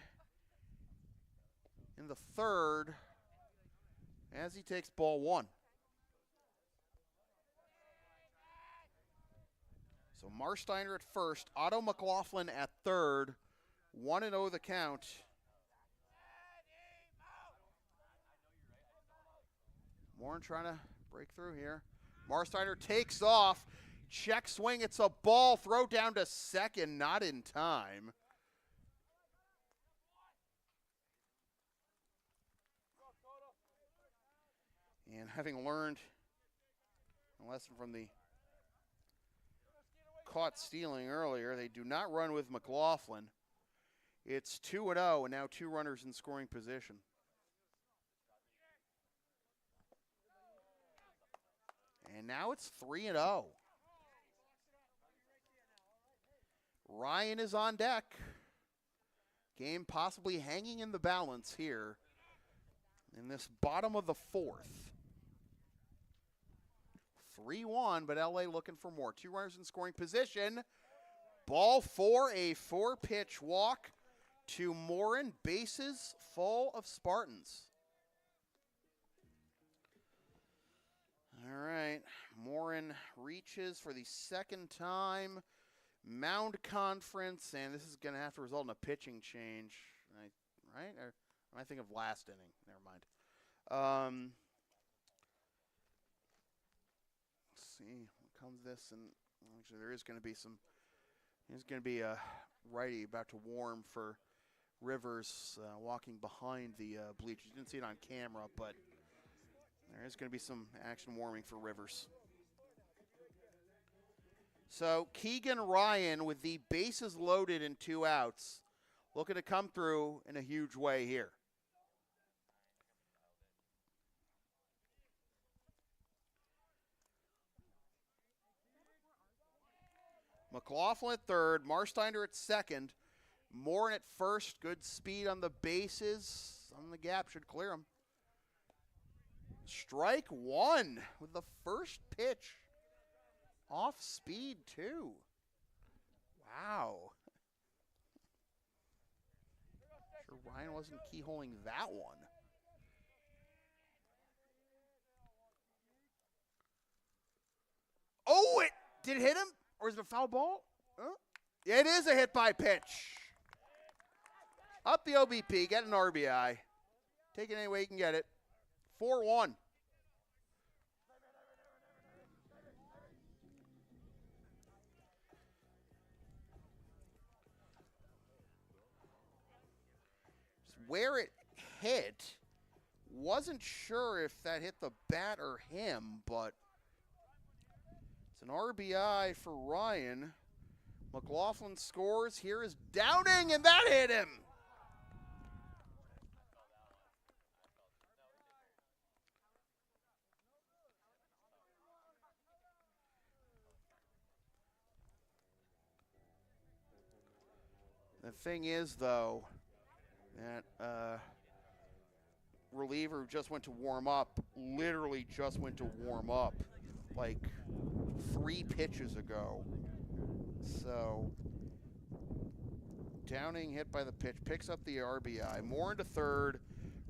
S1: in the third as he takes ball 1. So Marsteiner at first, Otto McLaughlin at third, 1-0 the count. Morin trying to break through here. Marsteiner takes off, check swing, it's a ball, throw down to second, not in time. And having learned a lesson from the caught stealing earlier, they do not run with McLaughlin. It's 2-0 and now 2 runners in scoring position. And now it's 3-0. Ryan is on deck. Game possibly hanging in the balance here in this bottom of the fourth. 3-1, but LA looking for more. 2 runners in scoring position. Ball 4, a 4-pitch walk to Morin. Bases full of Spartans. All right, Morin reaches for the second time. Mound conference, and this is going to have to result in a pitching change, right? Or I think of last inning. Never mind. Let's see, what comes this, and actually there is going to be some. There's going to be a righty about to warm for Rivers, walking behind the bleachers. You didn't see it on camera, but there is going to be some action warming for Rivers. So Keegan Ryan with the bases loaded and 2 outs, looking to come through in a huge way here. McLaughlin at third, Marsteiner at second, Morin at first. Good speed on the bases. On the gap should clear him. Strike 1 with the first pitch. Off speed, too. Wow. Sure Ryan wasn't keyholing that one. Oh, did it hit him? Or is it a foul ball? Huh? It is a hit by pitch. Up the OBP, get an RBI. Take it any way you can get it. 4-1. Where it hit, wasn't sure if that hit the bat or him, but it's an RBI for Ryan. McLaughlin scores. Here is Downing, and that hit him. The thing is, though, that reliever who just went to warm up, literally just went to warm up like 3 pitches ago. So Downing hit by the pitch, picks up the RBI. Morin to third,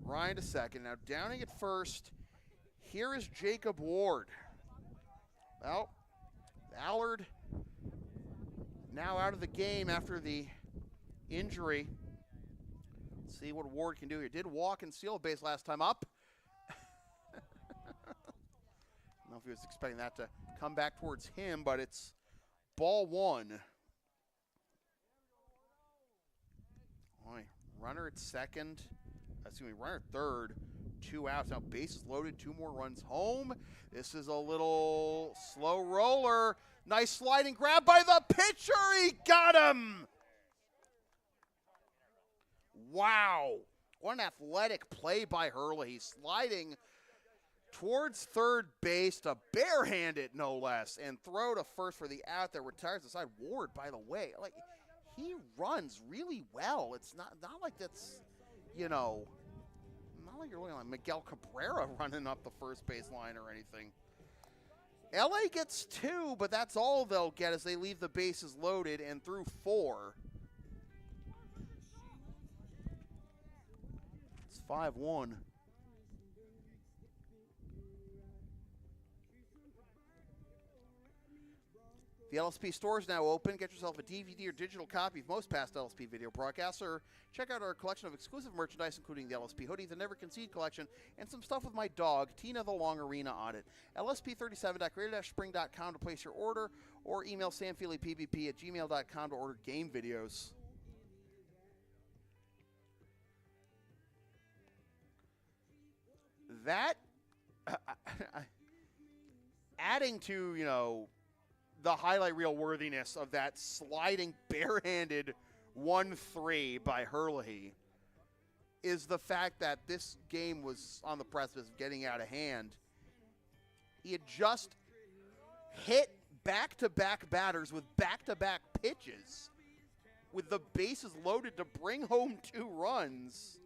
S1: Ryan to second. Now Downing at first. Here is Jacob Ward. Well, Allard now out of the game after the injury. Let's see what Ward can do here. Did walk and steal a base last time up. I don't know if he was expecting that to come back towards him, but it's ball one. Boy, runner at second. Runner at third. 2 outs. Now bases loaded, 2 more runs home. This is a little slow roller. Nice sliding grab by the pitcher. He got him. Wow. What an athletic play by Hurley. He's sliding towards third base to barehand it, no less, and throw to first for the out that retires the side. Ward, by the way, like, he runs really well. It's not like that's, you know, not like you're looking like Miguel Cabrera running up the first base line or anything. LA gets 2, but that's all they'll get as they leave the bases loaded and through 4. It's 5-1. The LSP store is now open. Get yourself a DVD or digital copy of most past LSP video broadcasts, or check out our collection of exclusive merchandise, including the LSP hoodie, the Never Concede collection, and some stuff with my dog, Tina the Long Arena, on it. LSP37.creator-spring.com to place your order, or email samfeelypvp@gmail.com to order game videos. That, adding to, you know, the highlight reel worthiness of that sliding barehanded 1-3 by Hurley is the fact that this game was on the precipice of getting out of hand. He had just hit back-to-back batters with back-to-back pitches with the bases loaded to bring home 2 runs.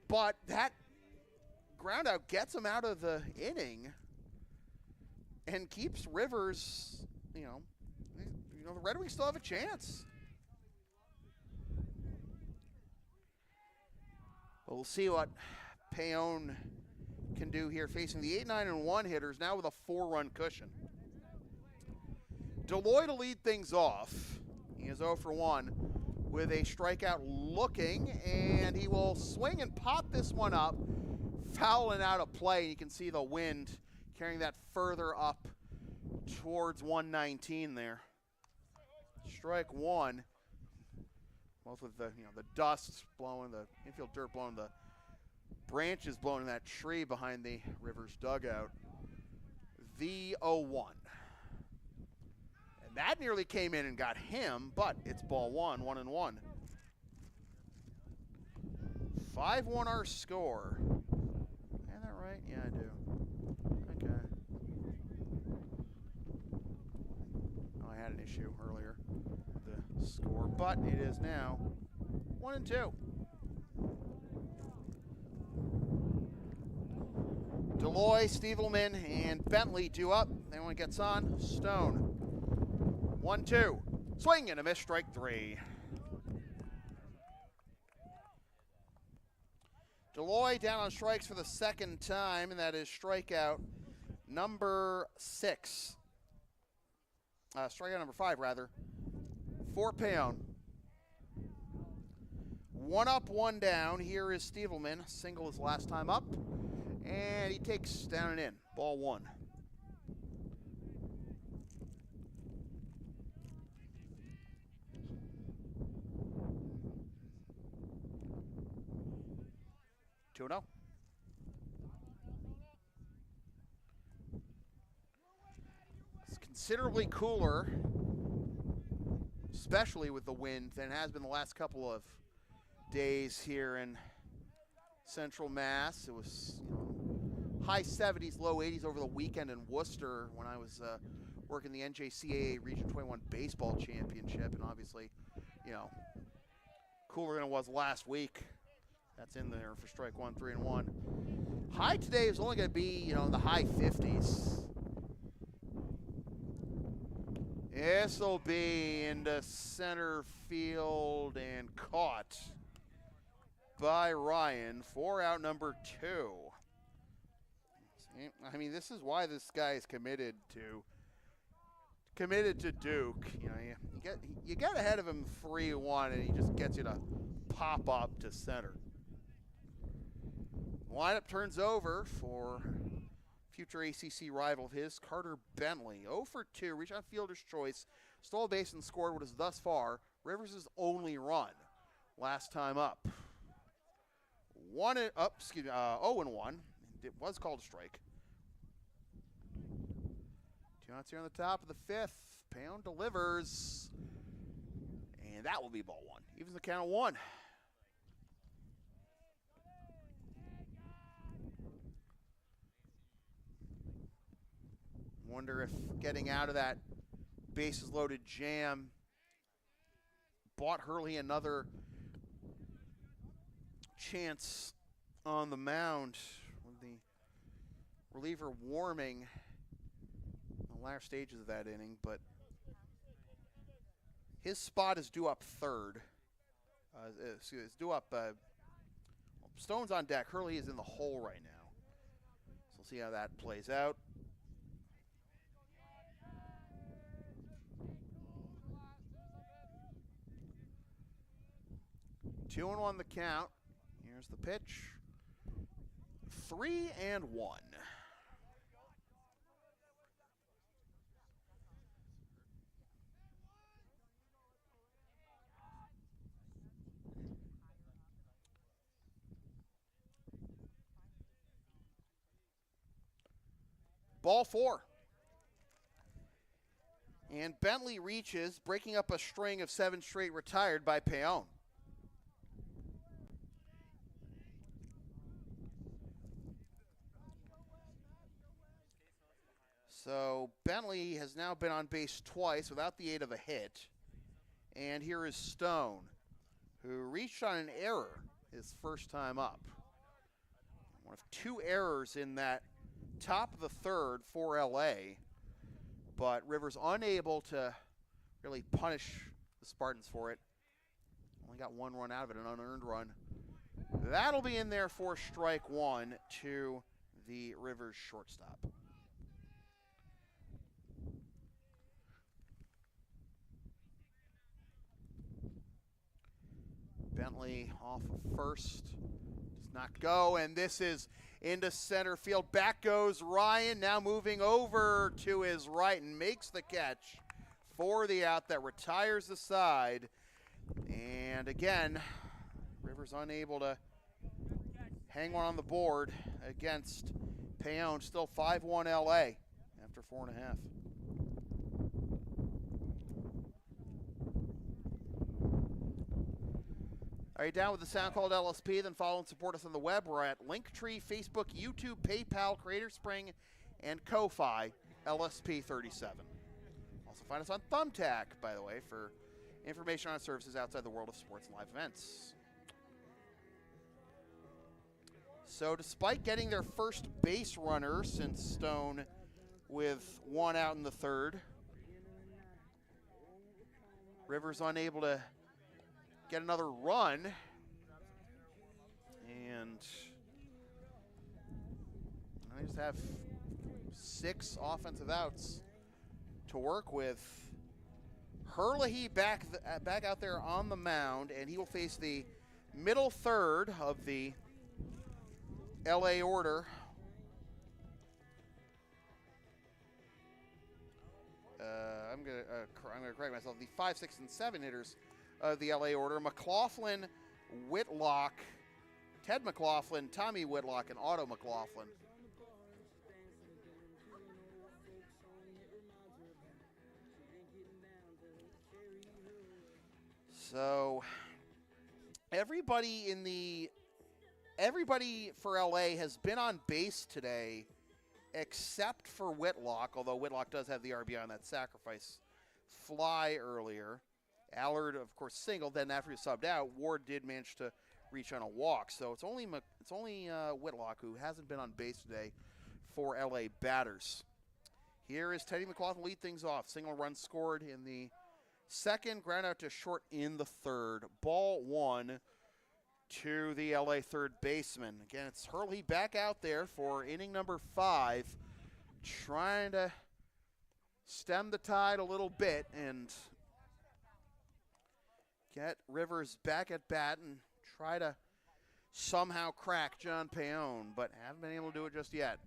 S1: But that ground out gets him out of the inning and keeps Rivers, you know, the Red Wings still have a chance. But we'll see what Payon can do here, facing the 8-9-1 hitters, now with a 4-run cushion. Deloy to lead things off. He is 0 for 1 with a strikeout looking, and he will swing and pop this one up, fouling out of play. You can see the wind carrying that further up towards 119 there. Strike one. Both with the, you know, the dust blowing, the infield dirt blowing, the branches blowing in that tree behind the Rivers dugout. The 0-1. And that nearly came in and got him, but it's ball one, 1-1. 5-1 our score. Is that right? Yeah, I do. Okay. Oh, I had an issue earlier with the score, but it is now 1-2. Deloy, Stievelman, and Bentley due up. Anyone gets on? Stone. 1-2. Swing and a miss, strike 3. Deloy down on strikes for the second time, and that is strikeout number 6. Strikeout number 5, rather, for Payon. 1 up, 1 down. Here is Stievelman. Single his last time up, and he takes down and in. Ball 1. No. It's considerably cooler, especially with the wind, than it has been the last couple of days here in Central Mass. It was, you know, high 70s, low 80s over the weekend in Worcester when I was working the NJCAA Region 21 Baseball Championship, and obviously, you know, cooler than it was last week. That's in there for strike 1, 3-1. High today is only going to be, you know, in the high 50s. This will be into center field and caught by Ryan for out number 2. I mean, this is why this guy is committed to Duke. You know, you get ahead of him 3-1, and he just gets you to pop up to center. Lineup turns over for future ACC rival of his, Carter Bentley. 0 for 2, reached on fielder's choice, stole a base and scored what is thus far Rivers' only run last time up. 0-1. It was called a strike. 2 outs here on the top of the 5th. Pound delivers, and that will be ball 1. Evens the count of 1. Wonder if getting out of that bases loaded jam bought Hurley another chance on the mound with the reliever warming the latter stages of that inning, but his spot is due up third. It's due up. Stone's on deck. Hurley is in the hole right now. So we'll see how that plays out. Two and 1 the count. Here's the pitch. 3-1. Ball 4. And Bentley reaches, breaking up a string of 7 straight retired by Payon. So Bentley has now been on base twice without the aid of a hit. And here is Stone, who reached on an error his first time up. One of 2 errors in that top of the 3rd for LA, but Rivers unable to really punish the Spartans for it. Only got 1 run out of it, an unearned run. That'll be in there for strike 1 to the Rivers shortstop. Bentley off of first, does not go, and this is into center field. Back goes Ryan, now moving over to his right and makes the catch for the out that retires the side. And again, Rivers unable to hang one on the board against Payon. Still 5-1 LA after 4.5. Are you down with the sound called LSP? Then follow and support us on the web. We're at Linktree, Facebook, YouTube, PayPal, Creator Spring, and Ko-Fi, LSP37. Also find us on Thumbtack, by the way, for information on services outside the world of sports and live events. So despite getting their first base runner since Stone with 1 out in the 3rd, Rivers unable to get another run, and I just have 6 offensive outs to work with. Hurley back out there on the mound, and he will face the middle 3rd of the LA order. I'm gonna correct myself. The 5, 6, and 7 hitters of the LA order: McLaughlin, Whitlock, Ted McLaughlin, Tommy Whitlock, and Otto McLaughlin. So everybody for LA has been on base today except for Whitlock, although Whitlock does have the RBI on that sacrifice fly earlier. Allard, of course, singled. Then after he subbed out, Ward did manage to reach on a walk. So it's only Whitlock who hasn't been on base today for LA batters. Here is Teddy McLaughlin lead things off. Single run scored in the 2nd, ground out to short in the 3rd. Ball 1. to the LA third baseman. Again, it's Hurley back out there for inning number 5, trying to stem the tide a little bit and get Rivers back at bat and try to somehow crack John Paone, but haven't been able to do it just yet.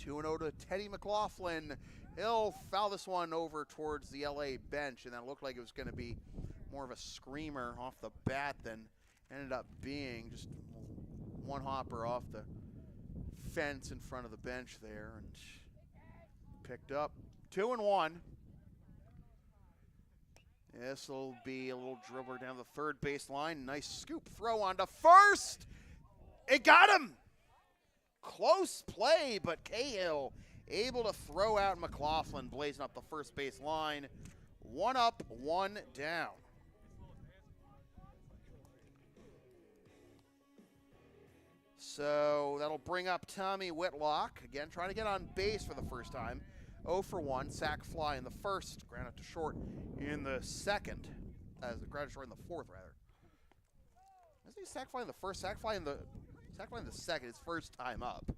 S1: 2-0 to Teddy McLaughlin. He'll foul this one over towards the LA bench, and that looked like it was going to be more of a screamer off the bat than ended up being just one hopper off the fence in front of the bench there, and picked up 2-1. This will be a little dribbler down the third baseline. Nice scoop throw onto first. It got him. Close play, but Cahill able to throw out McLaughlin, blazing up the first base line. 1 up, 1 down. So that'll bring up Tommy Whitlock. Again, trying to get on base for the first time. 0 for 1, sac fly in the first, ground out to short in the second. Ground out short in the fourth, rather. Isn't he sac fly in the first? Sac fly in the second, his first time up.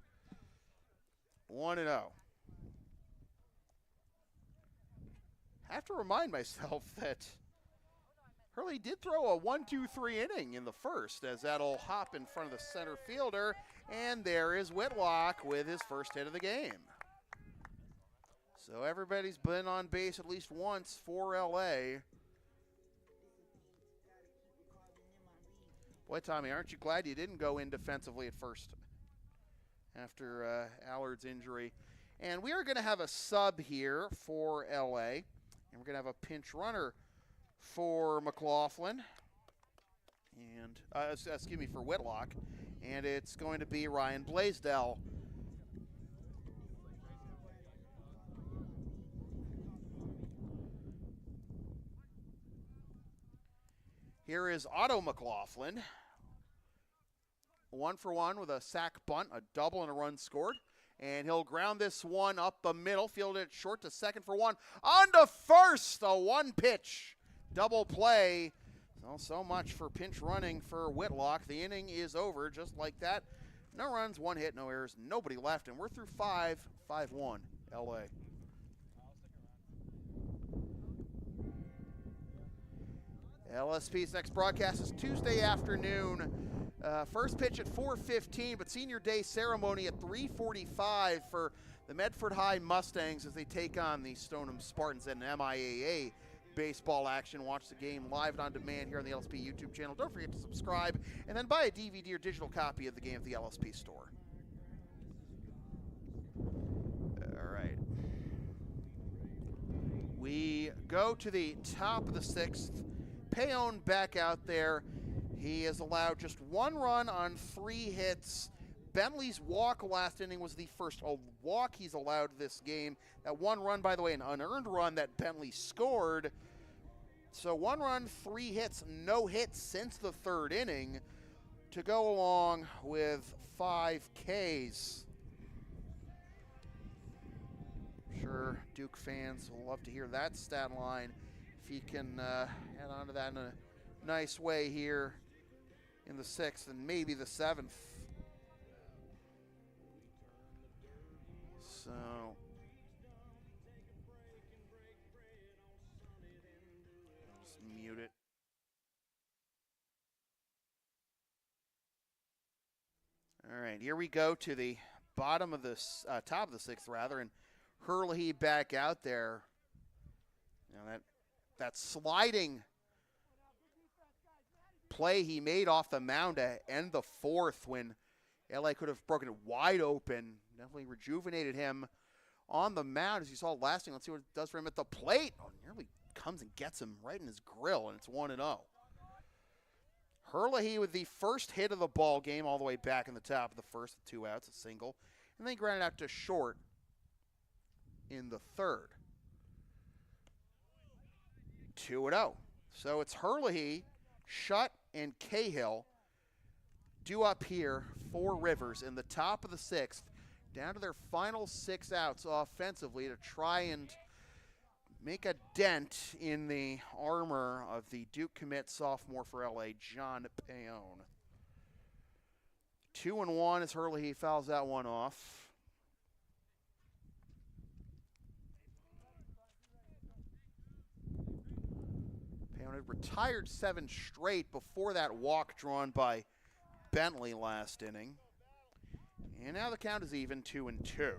S1: 1-0. Have to remind myself that Hurley did throw a 1-2-3 inning in the first, as that'll hop in front of the center fielder, and there is Whitlock with his first hit of the game. So everybody's been on base at least once for LA. Boy, Tommy, aren't you glad you didn't go in defensively at first after Allard's injury? And we are going to have a sub here for LA, and we're going to have a pinch runner for McLaughlin, and excuse me, for Whitlock, and it's going to be Ryan Blaisdell. Here is Otto McLaughlin. 1 for 1 with a sac bunt, a double, and a run scored. And he'll ground this one up the middle, fielded it short to second for 1. On to first, a one-pitch double play. So much for pinch running for Whitlock. The inning is over just like that. No runs, 1 hit, no errors, nobody left. And we're through 5-1, LA. LSP's next broadcast is Tuesday afternoon. First pitch at 4:15, but senior day ceremony at 3:45 for the Medford High Mustangs as they take on the Stoneham Spartans in MIAA baseball action. Watch the game live and on demand here on the LSP YouTube channel. Don't forget to subscribe and then buy a DVD or digital copy of the game at the LSP store. All right. We go to the top of the 6th. Paone back out there. He has allowed just 1 run on 3 hits. Bentley's walk last inning was the first walk he's allowed this game. That 1 run, by the way, an unearned run that Bentley scored. So 1 run, 3 hits, no hits since the 3rd inning to go along with 5 Ks. I'm sure Duke fans will love to hear that stat line. If he can head on to that in a nice way here in the 6th and maybe the 7th. So just mute it. All right, here we go to the bottom of this top of the 6th rather, and Hurley back out there. You know, that sliding play he made off the mound to end the 4th when LA could have broken it wide open. Definitely rejuvenated him on the mound as you saw last inning. Let's see what it does for him at the plate. Oh, nearly comes and gets him right in his grill, and it's 1-0. Hurley with the first hit of the ball game all the way back in the top of the 1st with 2 outs, a single, and then grounded out to short in the 3rd. 2-0. So it's Hurley, Shutt, and Cahill due up here for Rivers in the top of the 6th, down to their final 6 outs offensively to try and make a dent in the armor of the Duke commit sophomore for LA, John Paone. 2-1 as Hurley, he fouls that one off. Paone had retired 7 straight before that walk drawn by Bentley last inning. And now the count is even, 2-2.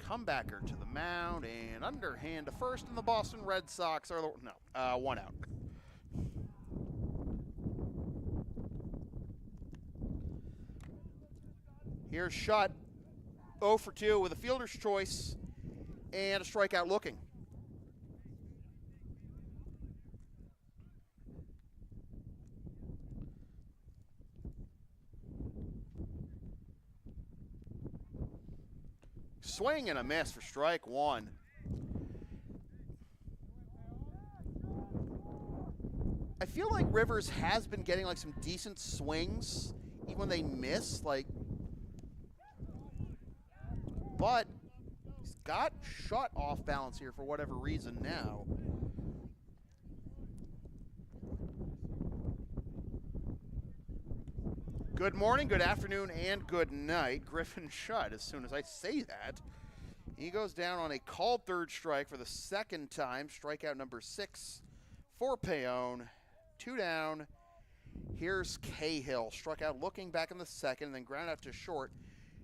S1: Comebacker to the mound and underhand to first, and the Boston Red Sox are one out. Here's Shutt, 0 for 2 with a fielder's choice and a strikeout looking. Swing and a miss for strike one. I feel like Rivers has been getting like some decent swings, even when they miss, but he's got Shutt off balance here for whatever reason now. Good morning, good afternoon, and good night. Griffin Shutt, as soon as I say that. He goes down on a called third strike for the second time. Strikeout number 6 for Paone. 2 down. Here's Cahill. Struck out looking back in the second, and then ground out to short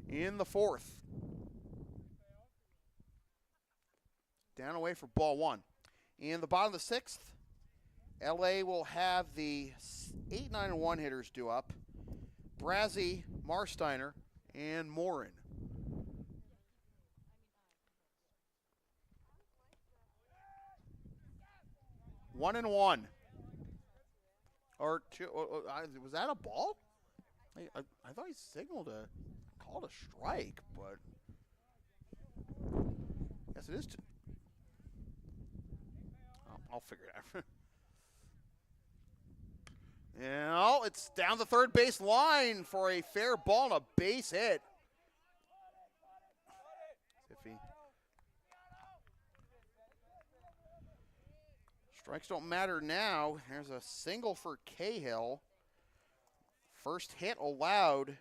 S1: in the fourth. Down away for ball 1. In the bottom of the 6th, LA will have the 8, 9, and 1 hitters due up. Brazzi, Marsteiner, and Morin. One and one. Or two. Was that a ball? I thought he signaled called a strike, but yes, it is. I'll figure it out. And it's down the third base line for a fair ball and a base hit. Strikes don't matter now. There's a single for Cahill. First hit allowed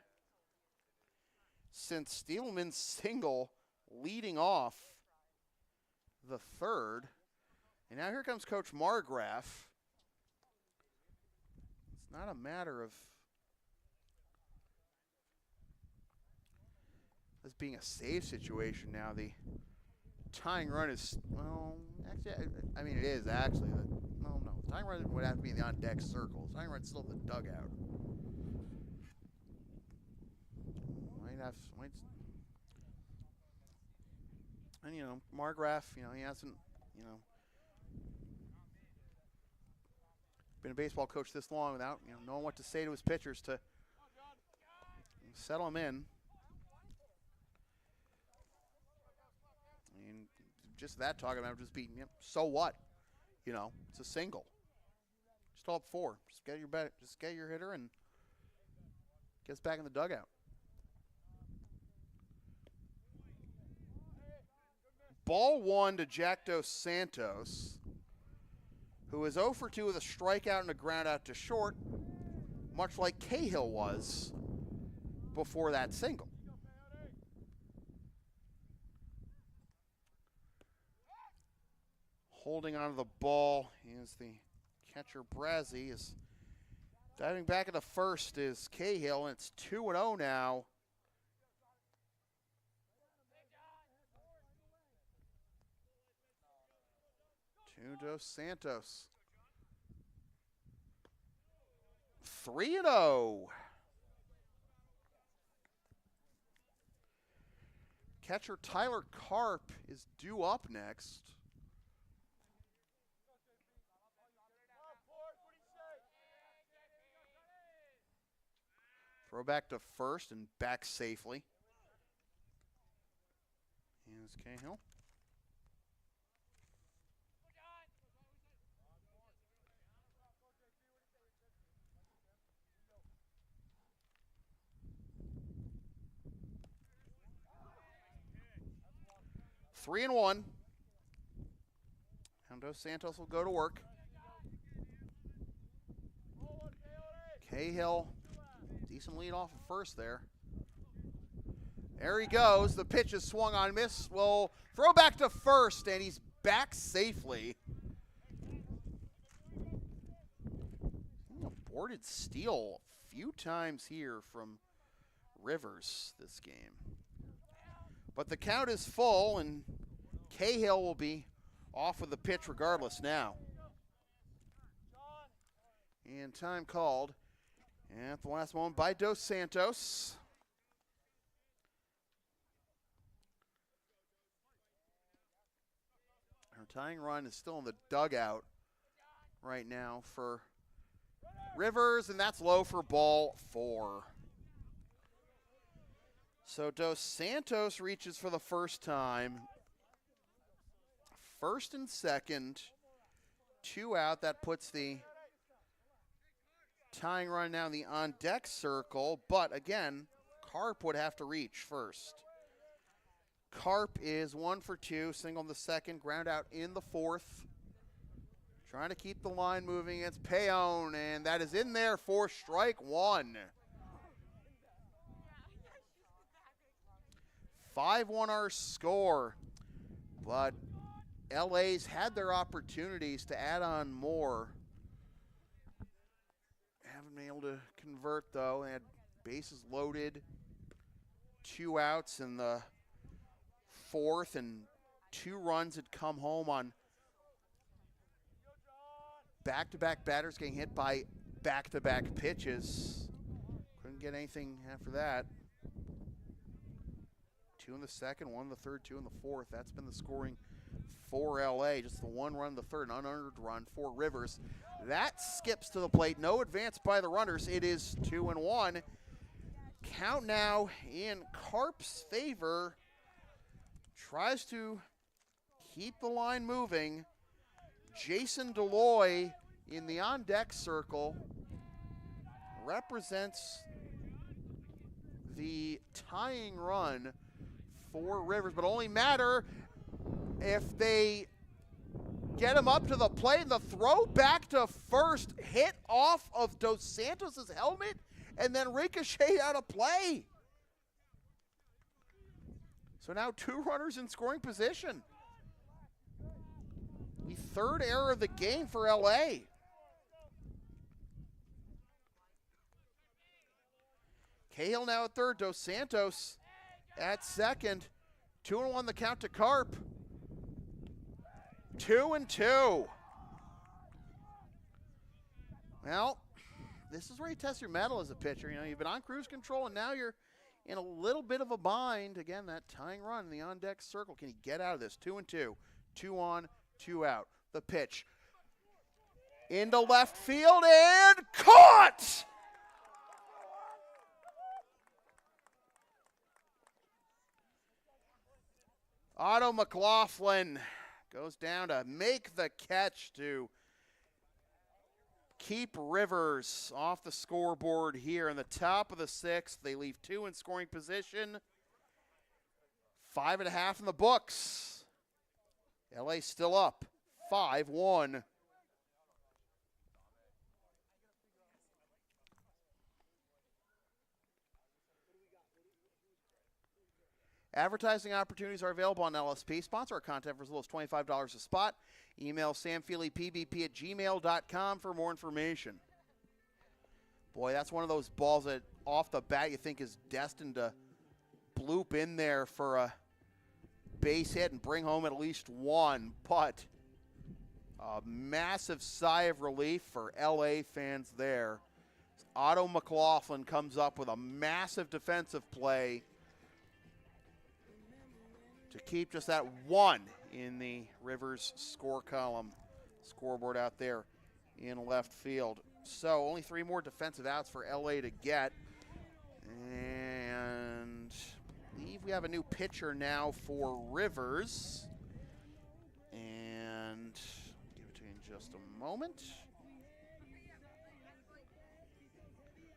S1: since Steelman's single leading off the third. And now here comes Coach Margraf. It's not a matter of this being a save situation now. The tying run is, well, actually, I mean, it is actually. No. The tying run would have to be in the on-deck circle. The tying run's still in the dugout. And, Margraf, he hasn't, been a baseball coach this long without, knowing what to say to his pitchers to settle them in. I mean, just that talking about just being, so what? It's a single. Still up 4. Just get your hitter and gets back in the dugout. Ball 1 to Jack Dos Santos, who is 0 for 2 with a strikeout and a ground out to short, much like Cahill was before that single. Holding onto the ball is the catcher Brazzi. Is diving back into first is Cahill, and it's 2-0 now. To Dos Santos. 3-0. Catcher Tyler Karp is due up next. Throw back to first and back safely. Here's Cahill. 3-1. And Dos Santos will go to work. Cahill, decent lead off of first there. There he goes. The pitch is swung on, miss. Will throw back to first, and he's back safely. Aborted steal a few times here from Rivers this game. But the count is full, and Cahill will be off with the pitch regardless now. And time called at the last moment by Dos Santos. Our tying run is still in the dugout right now for Rivers, and that's low for ball 4. So Dos Santos reaches for the first time. First and second, 2 out. That puts the tying run now in the on-deck circle. But again, Carp would have to reach first. Carp is 1 for 2, single in the second, ground out in the fourth. Trying to keep the line moving against Payon, and that is in there for strike 1. 5-1 our score, but LA's had their opportunities to add on more. Haven't been able to convert though. They had bases loaded, 2 outs in the fourth, and 2 runs had come home on back-to-back batters getting hit by back-to-back pitches. Couldn't get anything after that. 2 in the second, 1 in the third, 2 in the fourth. That's been the scoring for LA. Just the 1 run in the third, an unearned run for Rivers. That skips to the plate. No advance by the runners. It is 2-1. Count now in Carp's favor. Tries to keep the line moving. Jason Deloy in the on-deck circle represents the tying run for Rivers, but only matter if they get him up to the plate. And the throw back to first hit off of Dos Santos' helmet and then ricocheted out of play. So now 2 runners in scoring position. The 3rd error of the game for LA. Cahill now at third, Dos Santos at second. 2-1 the count to Carp. 2-2. Well, this is where you test your mettle as a pitcher. You know, you've been on cruise control, and now you're in a little bit of a bind. Again, that tying run in the on-deck circle. Can he get out of this? 2-2. 2 on, 2 out. The pitch into left field and caught! Otto McLaughlin goes down to make the catch to keep Rivers off the scoreboard here in the top of the 6th. They leave 2 in scoring position. 5.5 in the books. LA still up 5-1. Advertising opportunities are available on LSP. Sponsor our content for as little as $25 a spot. Email samfeelypbp@gmail.com for more information. Boy, that's one of those balls that off the bat you think is destined to bloop in there for a base hit and bring home at least 1. But a massive sigh of relief for LA fans there. Otto McLaughlin comes up with a massive defensive play to keep just that 1 in the Rivers score column. Scoreboard out there in left field. So only 3 more defensive outs for LA to get. And I believe we have a new pitcher now for Rivers. And give it to you in just a moment.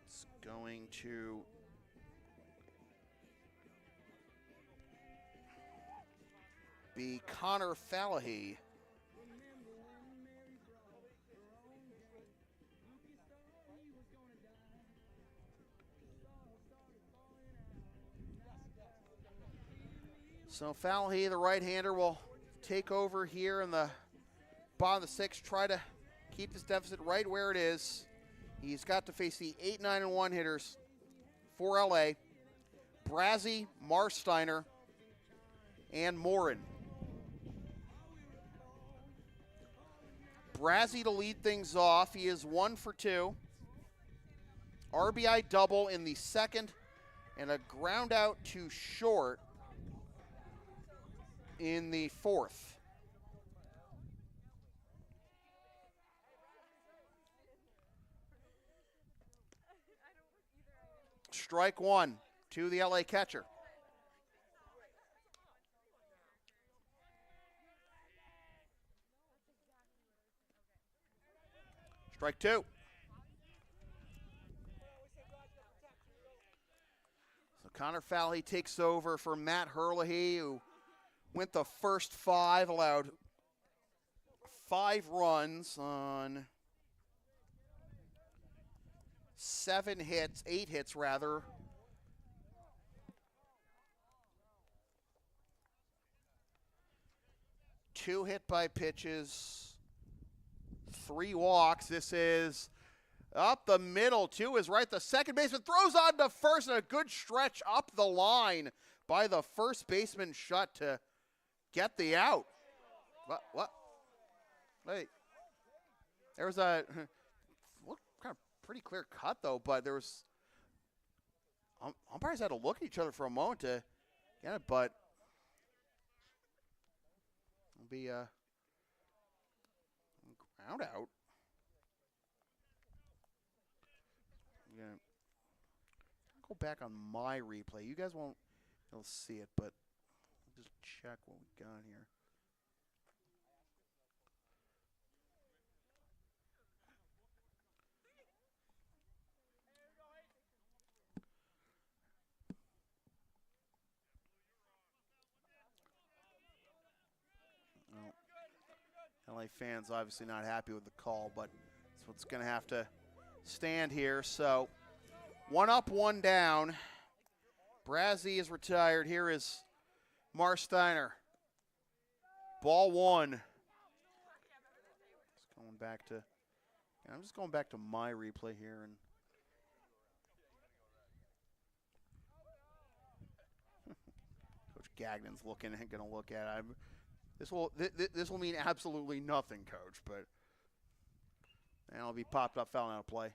S1: It's going to be Connor Fallahy. So Fallahy, the right-hander, will take over here in the bottom of the sixth, try to keep this deficit right where it is. He's got to face the 8, 9, and 1 hitters for LA. Brazzi, Marsteiner, and Morin. Brazzi to lead things off. He is 1 for 2. RBI double in the second, and a ground out to short in the fourth. Strike one to the LA catcher. Strike two. So Connor Fallahy takes over for Matt Herlihy, who went the first 5, allowed 5 runs on 8 hits rather. Two hit by pitches, 3 walks. This is up the middle. 2 is right. The second baseman throws on to first, and a good stretch up the line by the first baseman shut to get the out. What? Wait. There was a kind of pretty clear cut, though, but there was umpires had to look at each other for a moment to get it, but it'll be a ground out. I'm gonna go back on my replay. You guys won't be able to see it, but I'll just check what we got here. LA fans obviously not happy with the call, but that's what's going to have to stand here. So 1 up, 1 down. Brazzi is retired. Here is Marsteiner. Ball 1. I'm just going back to my replay here, and Coach Gagnon's looking and going to look at it. This will mean absolutely nothing, Coach, but that'll be popped up, foul out of play.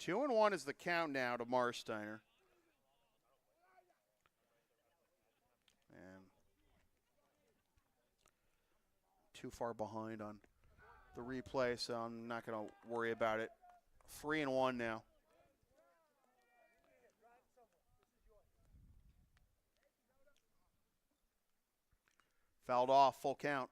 S1: 2-1 is the count now to Marsteiner. And too far behind on the replay, so I'm not going to worry about it. 3-1 now. Fouled off, full count.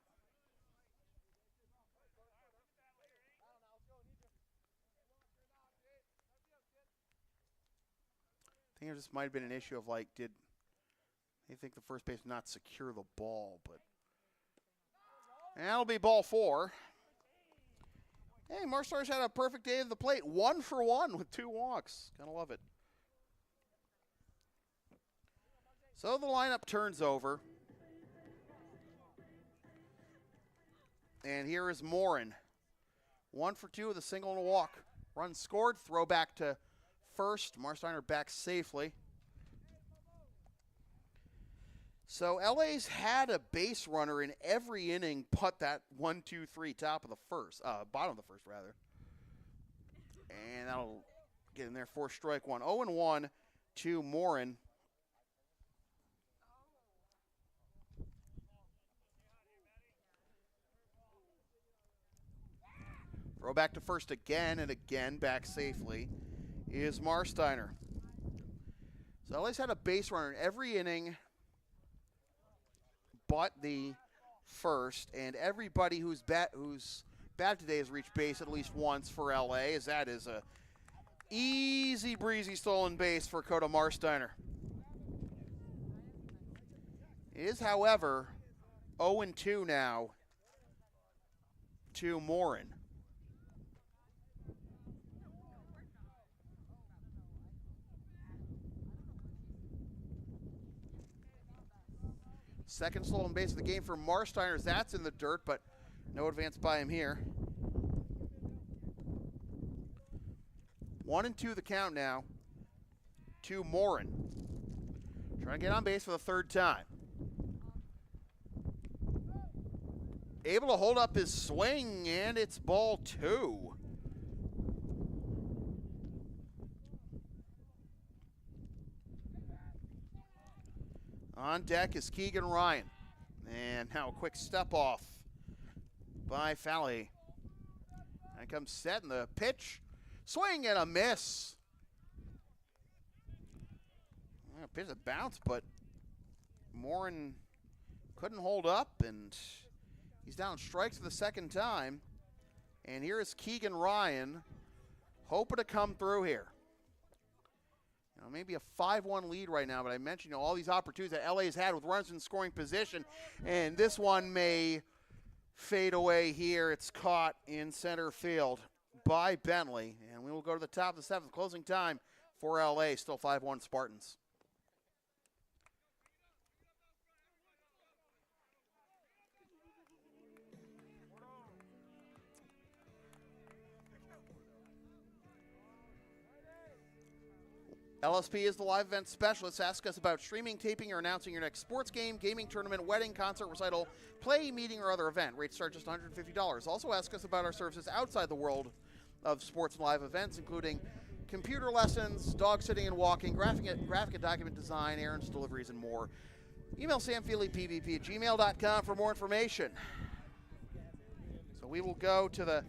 S1: I think this might have been an issue of, like, did they think the first base not secure the ball, but that'll be ball 4. Hey, Marsteiner's had a perfect day at the plate. 1 for 1 with 2 walks. Gotta love it. So the lineup turns over. And here is Morin. 1 for 2 with a single and a walk. Run scored, throw back to first. Marsteiner back safely. So LA's had a base runner in every inning but that 1, 2, 3 top of the first, bottom of the first rather. And that'll get in there for strike 1. 0-1 to Morin. Throw back to first again and again, back safely, is Marsteiner. So LA's had a base runner in every inning but the first, and everybody who's batted today has reached base at least once for LA, as that is a easy breezy stolen base for Coda Marsteiner. It is, however, 0-2 now to Morin. Second stolen base of the game for Marsteiners. That's in the dirt, but no advance by him here. 1-2 the count now to Morin. Trying to get on base for the third time. Able to hold up his swing, and it's ball 2. On deck is Keegan Ryan. And now a quick step off by Fally. And comes set in the pitch. Swing and a miss. Well, pitch a bounce, but Morin couldn't hold up, and he's down strikes for the second time. And here is Keegan Ryan hoping to come through here. Maybe a 5-1 lead right now, but I mentioned all these opportunities that LA has had with runners in scoring position, and this one may fade away here. It's caught in center field by Bentley, and we will go to the top of the 7th. Closing time for LA, still 5-1 Spartans. LSP is the live event specialist. Ask us about streaming, taping, or announcing your next sports game, gaming tournament, wedding, concert, recital, play, meeting, or other event. Rates start just $150. Also ask us about our services outside the world of sports and live events, including computer lessons, dog sitting and walking, graphic and document design, errands, deliveries, and more. Email samfeelypvp@gmail.com for more information. So we will go to the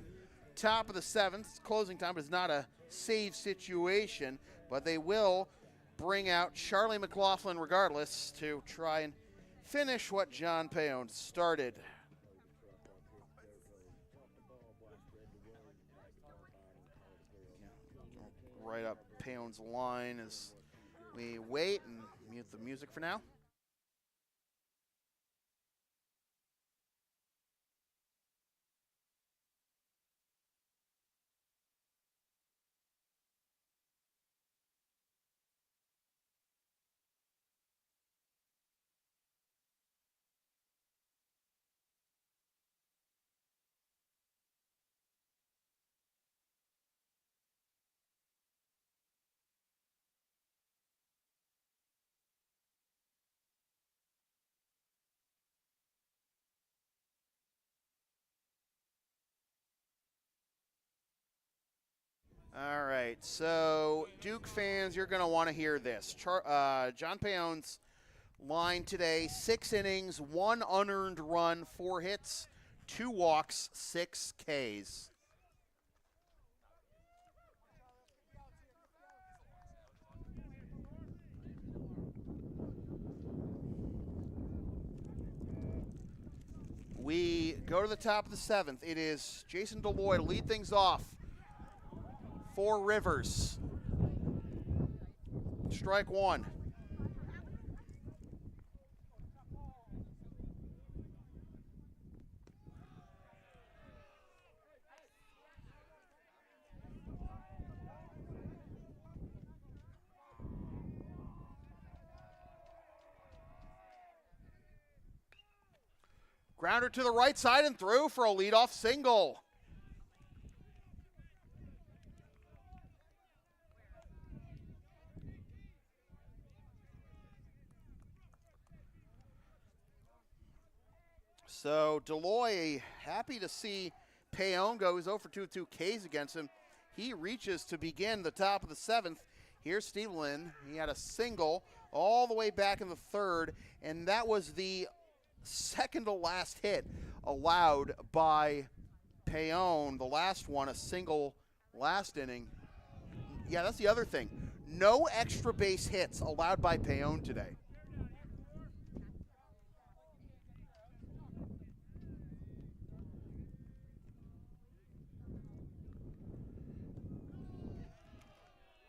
S1: top of the 7th. Closing time is not a save situation, but they will bring out Charlie McLaughlin regardless to try and finish what John Paone started. Right up Paone's line as we wait and mute the music for now. All right, so Duke fans, you're going to want to hear this. John Paone's line today: 6 innings, 1 unearned run, 4 hits, 2 walks, 6 Ks. We go to the top of the 7th. It is Jason Deloy to lead things off for Rivers. Strike 1. Grounder to the right side and through for a leadoff single. So Deloy happy to see Paone go. He's 0 for 2 with 2 Ks against him. He reaches to begin the top of the 7th. Here's Stevelin. He had a single all the way back in the 3rd, and that was the second to last hit allowed by Paone. The last one, a single last inning. Yeah, that's the other thing. No extra base hits allowed by Paone today.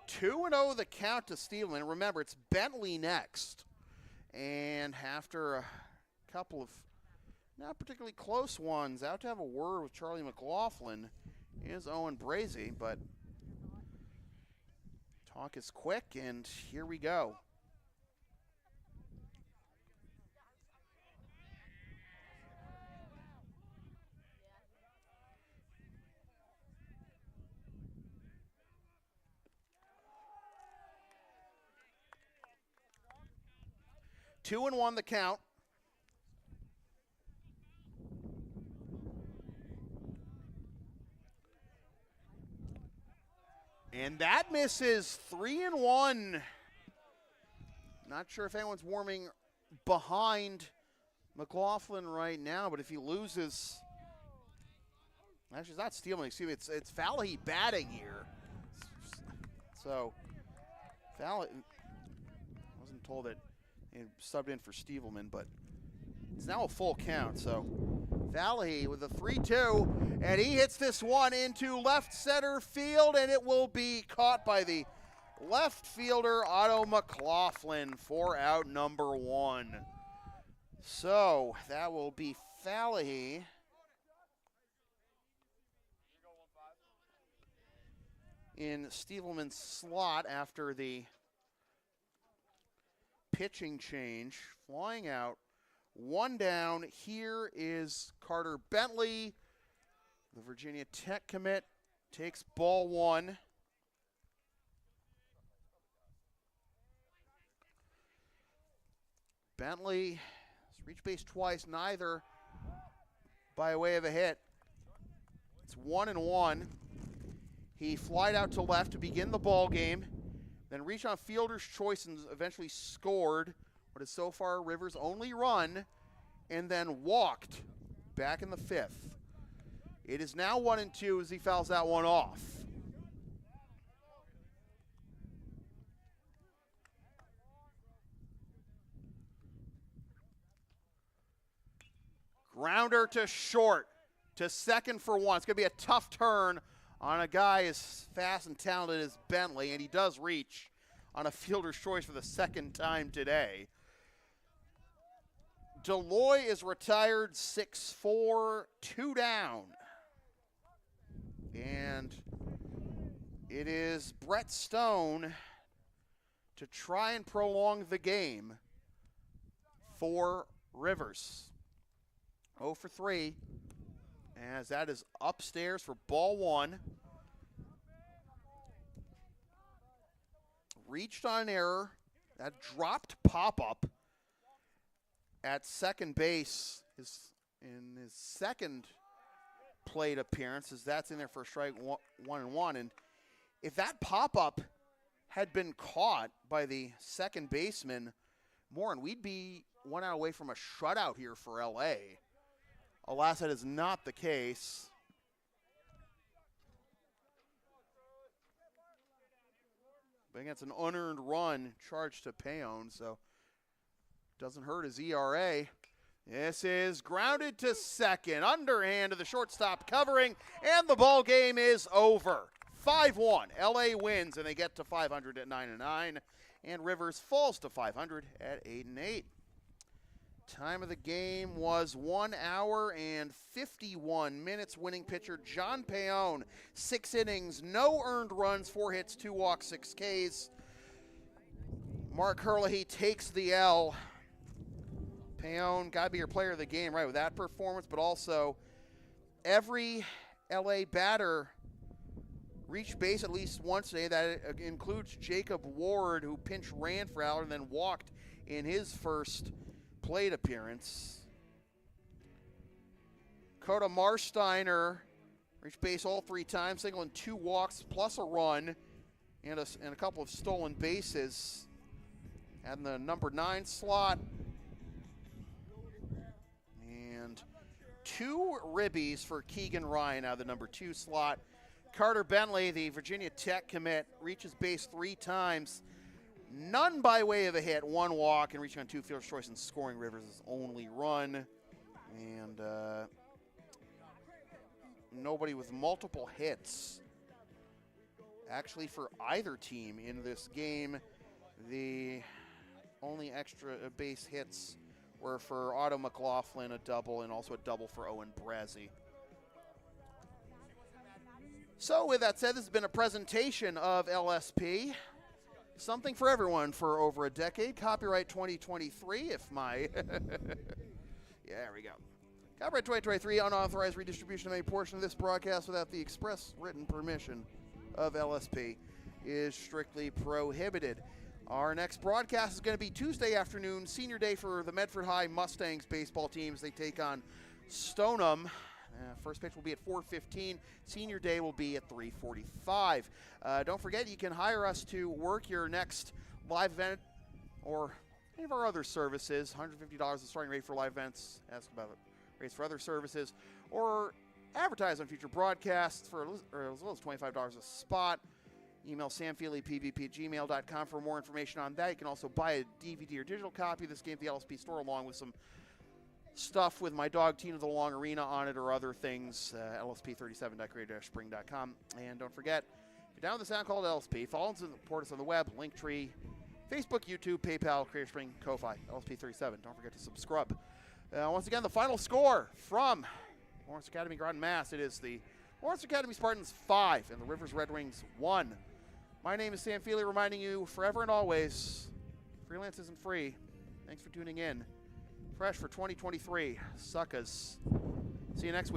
S1: Two 2-0 the count to Stevelin. Remember, it's Bentley next. And after a couple of not particularly close ones, out to have a word with Charlie McLaughlin is Owen Brazy, but talk is quick, and here we go. Two and one the count. And that misses 3-1. Not sure if anyone's warming behind McLaughlin right now, but if he loses, actually it's not stealing, excuse me, it's Fallahy batting here. So, Fallahy, I wasn't told that he subbed in for Stevelman, but it's now a full count, so Fallahy with a 3-2, and he hits this one into left center field, and it will be caught by the left fielder, Otto McLaughlin, for out number one. So that will be Fallahy. In Stevelman's slot after the pitching change, flying out. One down. Here is Carter Bentley. The Virginia Tech commit takes ball one. Bentley has reached base twice, neither by way of a hit. It's 1-1. He flied out to left to begin the ball game, then reached on fielder's choice and eventually scored what is so far Rivers' only run, and then walked back in the fifth. It is now 1-2 as he fouls that one off. Grounder to short, to second for one. It's going to be a tough turn on a guy as fast and talented as Bentley, and he does reach on a fielder's choice for the second time today. Deloy is retired 6-4, 2 down. And it is Brett Stone to try and prolong the game for Rivers. 0 for 3, as that is upstairs for ball one. Reached on error. That dropped pop-up at second base in his second plate appearance, as that's in there for a strike 1-1. And if that pop-up had been caught by the second baseman, Morin, we'd be 1 out away from a shutout here for LA. Alas, that is not the case. But again, it's an unearned run charged to Payon, so doesn't hurt his ERA. This is grounded to second, underhand to the shortstop covering, and the ball game is over. 5-1, LA wins, and they get to 500 at 9-9, and Rivers falls to 500 at 8-8. Time of the game was 1 hour and 51 minutes. Winning pitcher John Payon, 6 innings, no earned runs, 4 hits, 2 walks, 6 Ks. Mark Herlihy takes the L. Payon got to be your player of the game, right, with that performance, but also every LA batter reached base at least once today. That includes Jacob Ward, who pinch ran for Aller and then walked in his first plate appearance. Coda Marsteiner reached base all 3 times, singling 2 walks plus a run and a couple of stolen bases. And the number 9 slot. And 2 ribbies for Keegan Ryan out of the number 2 slot. Carter Bentley, the Virginia Tech commit, reaches base 3 times. None by way of a hit, 1 walk, and reaching on 2 fielder's choice and scoring Rivers' only run. And nobody with multiple hits. Actually, for either team in this game, the only extra base hits were for Otto McLaughlin, a double, and also a double for Owen Brazzi. So with that said, this has been a presentation of LSP. Something for everyone for over a decade. Copyright 2023, if my... yeah, there we go. Copyright 2023, unauthorized redistribution of any portion of this broadcast without the express written permission of LSP is strictly prohibited. Our next broadcast is going to be Tuesday afternoon, senior day for the Medford High Mustangs baseball teams. They take on Stoneham. First pitch will be at 4:15. Senior day will be at 3:45. Don't forget, you can hire us to work your next live event or any of our other services. $150 is the starting rate for live events. Ask about rates for other services. Or advertise on future broadcasts for as little as $25 a spot. Email samfeelypvp@gmail.com for more information on that. You can also buy a DVD or digital copy of this game at the LSP store along with some stuff with my dog Tina the Long Arena on it or other things. LSP37.creative-spring.com. And don't forget, if you're down with the sound called LSP, follow and support us on the web, Linktree, Facebook, YouTube, PayPal, Creative Spring, Ko-Fi, LSP37. Don't forget to subscribe. Once again, the final score from Lawrence Academy, Groton, Mass. It is the Lawrence Academy Spartans 5 and the Rivers Red Wings 1. My name is Sam Feely, reminding you forever and always, freelance isn't free. Thanks for tuning in. Fresh for 2023. Suckers. See you next week.